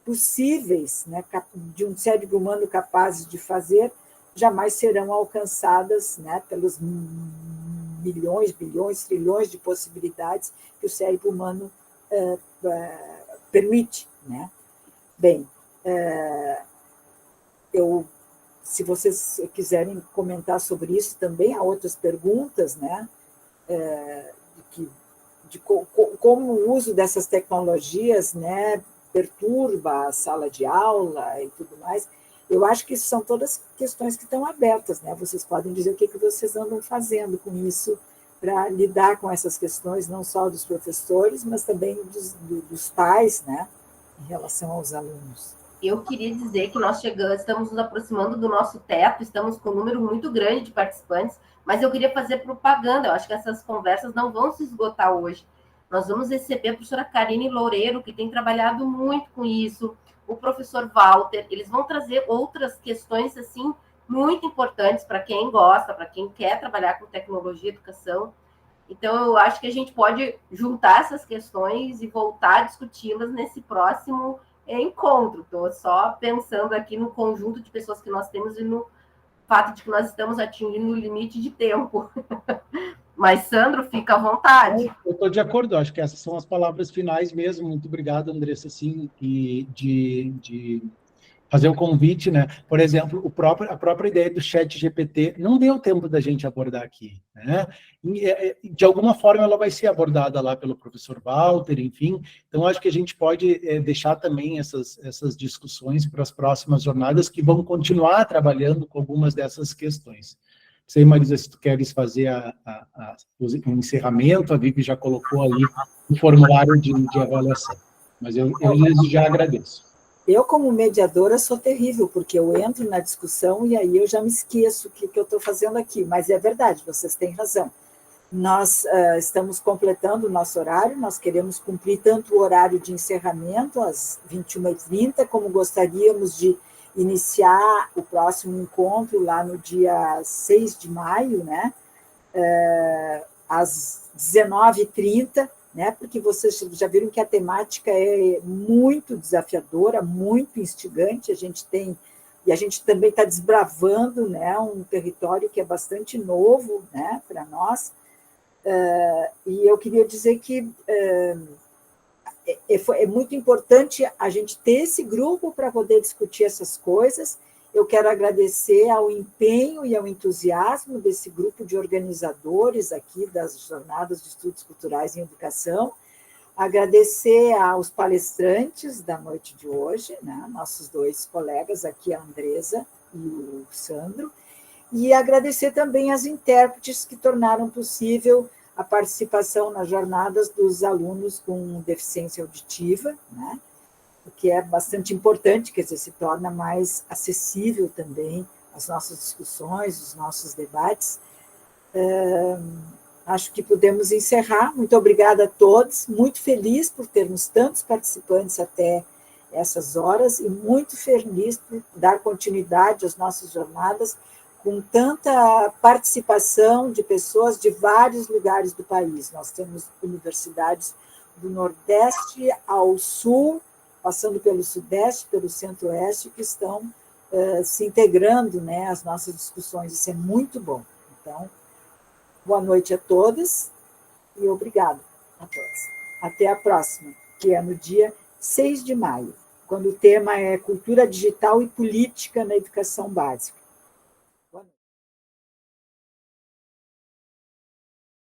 possíveis, né, de um cérebro humano capaz de fazer, jamais serão alcançadas, né, pelos milhões, bilhões, trilhões de possibilidades que o cérebro humano permite, né? Bem, se vocês quiserem comentar sobre isso também, há outras perguntas, né? De como o uso dessas tecnologias, né, perturba a sala de aula e tudo mais. Eu acho que isso são todas questões que estão abertas, né? Vocês podem dizer o que vocês andam fazendo com isso para lidar com essas questões, não só dos professores, mas também dos pais, né, em relação aos alunos. Eu queria dizer que nós estamos nos aproximando do nosso teto, estamos com um número muito grande de participantes, mas eu queria fazer propaganda. Eu acho que essas conversas não vão se esgotar hoje. Nós vamos receber a professora Karine Loureiro, que tem trabalhado muito com isso, o professor Walter. Eles vão trazer outras questões assim muito importantes para quem gosta, para quem quer trabalhar com tecnologia e educação. Então, eu acho que a gente pode juntar essas questões e voltar a discuti-las nesse próximo encontro. Estou só pensando aqui no conjunto de pessoas que nós temos e no fato de que nós estamos atingindo o limite de tempo. Mas, Sandro, fica à vontade. Eu estou de acordo, acho que essas são as palavras finais mesmo. Muito obrigado, Andressa, assim, e de fazer o convite, né? Por exemplo, a própria ideia do chat GPT não deu tempo da gente abordar aqui, né? E, de alguma forma ela vai ser abordada lá pelo professor Walter, enfim. Então, acho que a gente pode deixar também essas discussões para as próximas jornadas, que vão continuar trabalhando com algumas dessas questões. Não sei, Marisa, se tu queres fazer o encerramento, a Vivi já colocou ali o formulário de avaliação, mas eu já agradeço. Eu, como mediadora, sou terrível, porque eu entro na discussão e aí eu já me esqueço o que eu estou fazendo aqui, mas é verdade, vocês têm razão. Nós estamos completando o nosso horário, nós queremos cumprir tanto o horário de encerramento, às 21h30, como gostaríamos de iniciar o próximo encontro lá no dia 6 de maio, né, às 19h30, né, porque vocês já viram que a temática é muito desafiadora, muito instigante, a gente também está desbravando, né, um território que é bastante novo, né, para nós, e eu queria dizer que é muito importante a gente ter esse grupo para poder discutir essas coisas. Eu quero agradecer ao empenho e ao entusiasmo desse grupo de organizadores aqui das Jornadas de Estudos Culturais em Educação, agradecer aos palestrantes da noite de hoje, né, nossos dois colegas aqui, a Andresa e o Sandro, e agradecer também às intérpretes que tornaram possível a participação nas jornadas dos alunos com deficiência auditiva, né, o que é bastante importante, quer dizer, se torna mais acessível também as nossas discussões, os nossos debates. Acho que podemos encerrar. Muito obrigada a todos, muito feliz por termos tantos participantes até essas horas e muito feliz por dar continuidade às nossas jornadas com tanta participação de pessoas de vários lugares do país. Nós temos universidades do Nordeste ao Sul, passando pelo Sudeste, pelo Centro-Oeste, que estão se integrando, né, às nossas discussões. Isso é muito bom. Então, boa noite a todas e obrigado a todos. Até a próxima, que é no dia 6 de maio, quando o tema é Cultura Digital e Política na Educação Básica.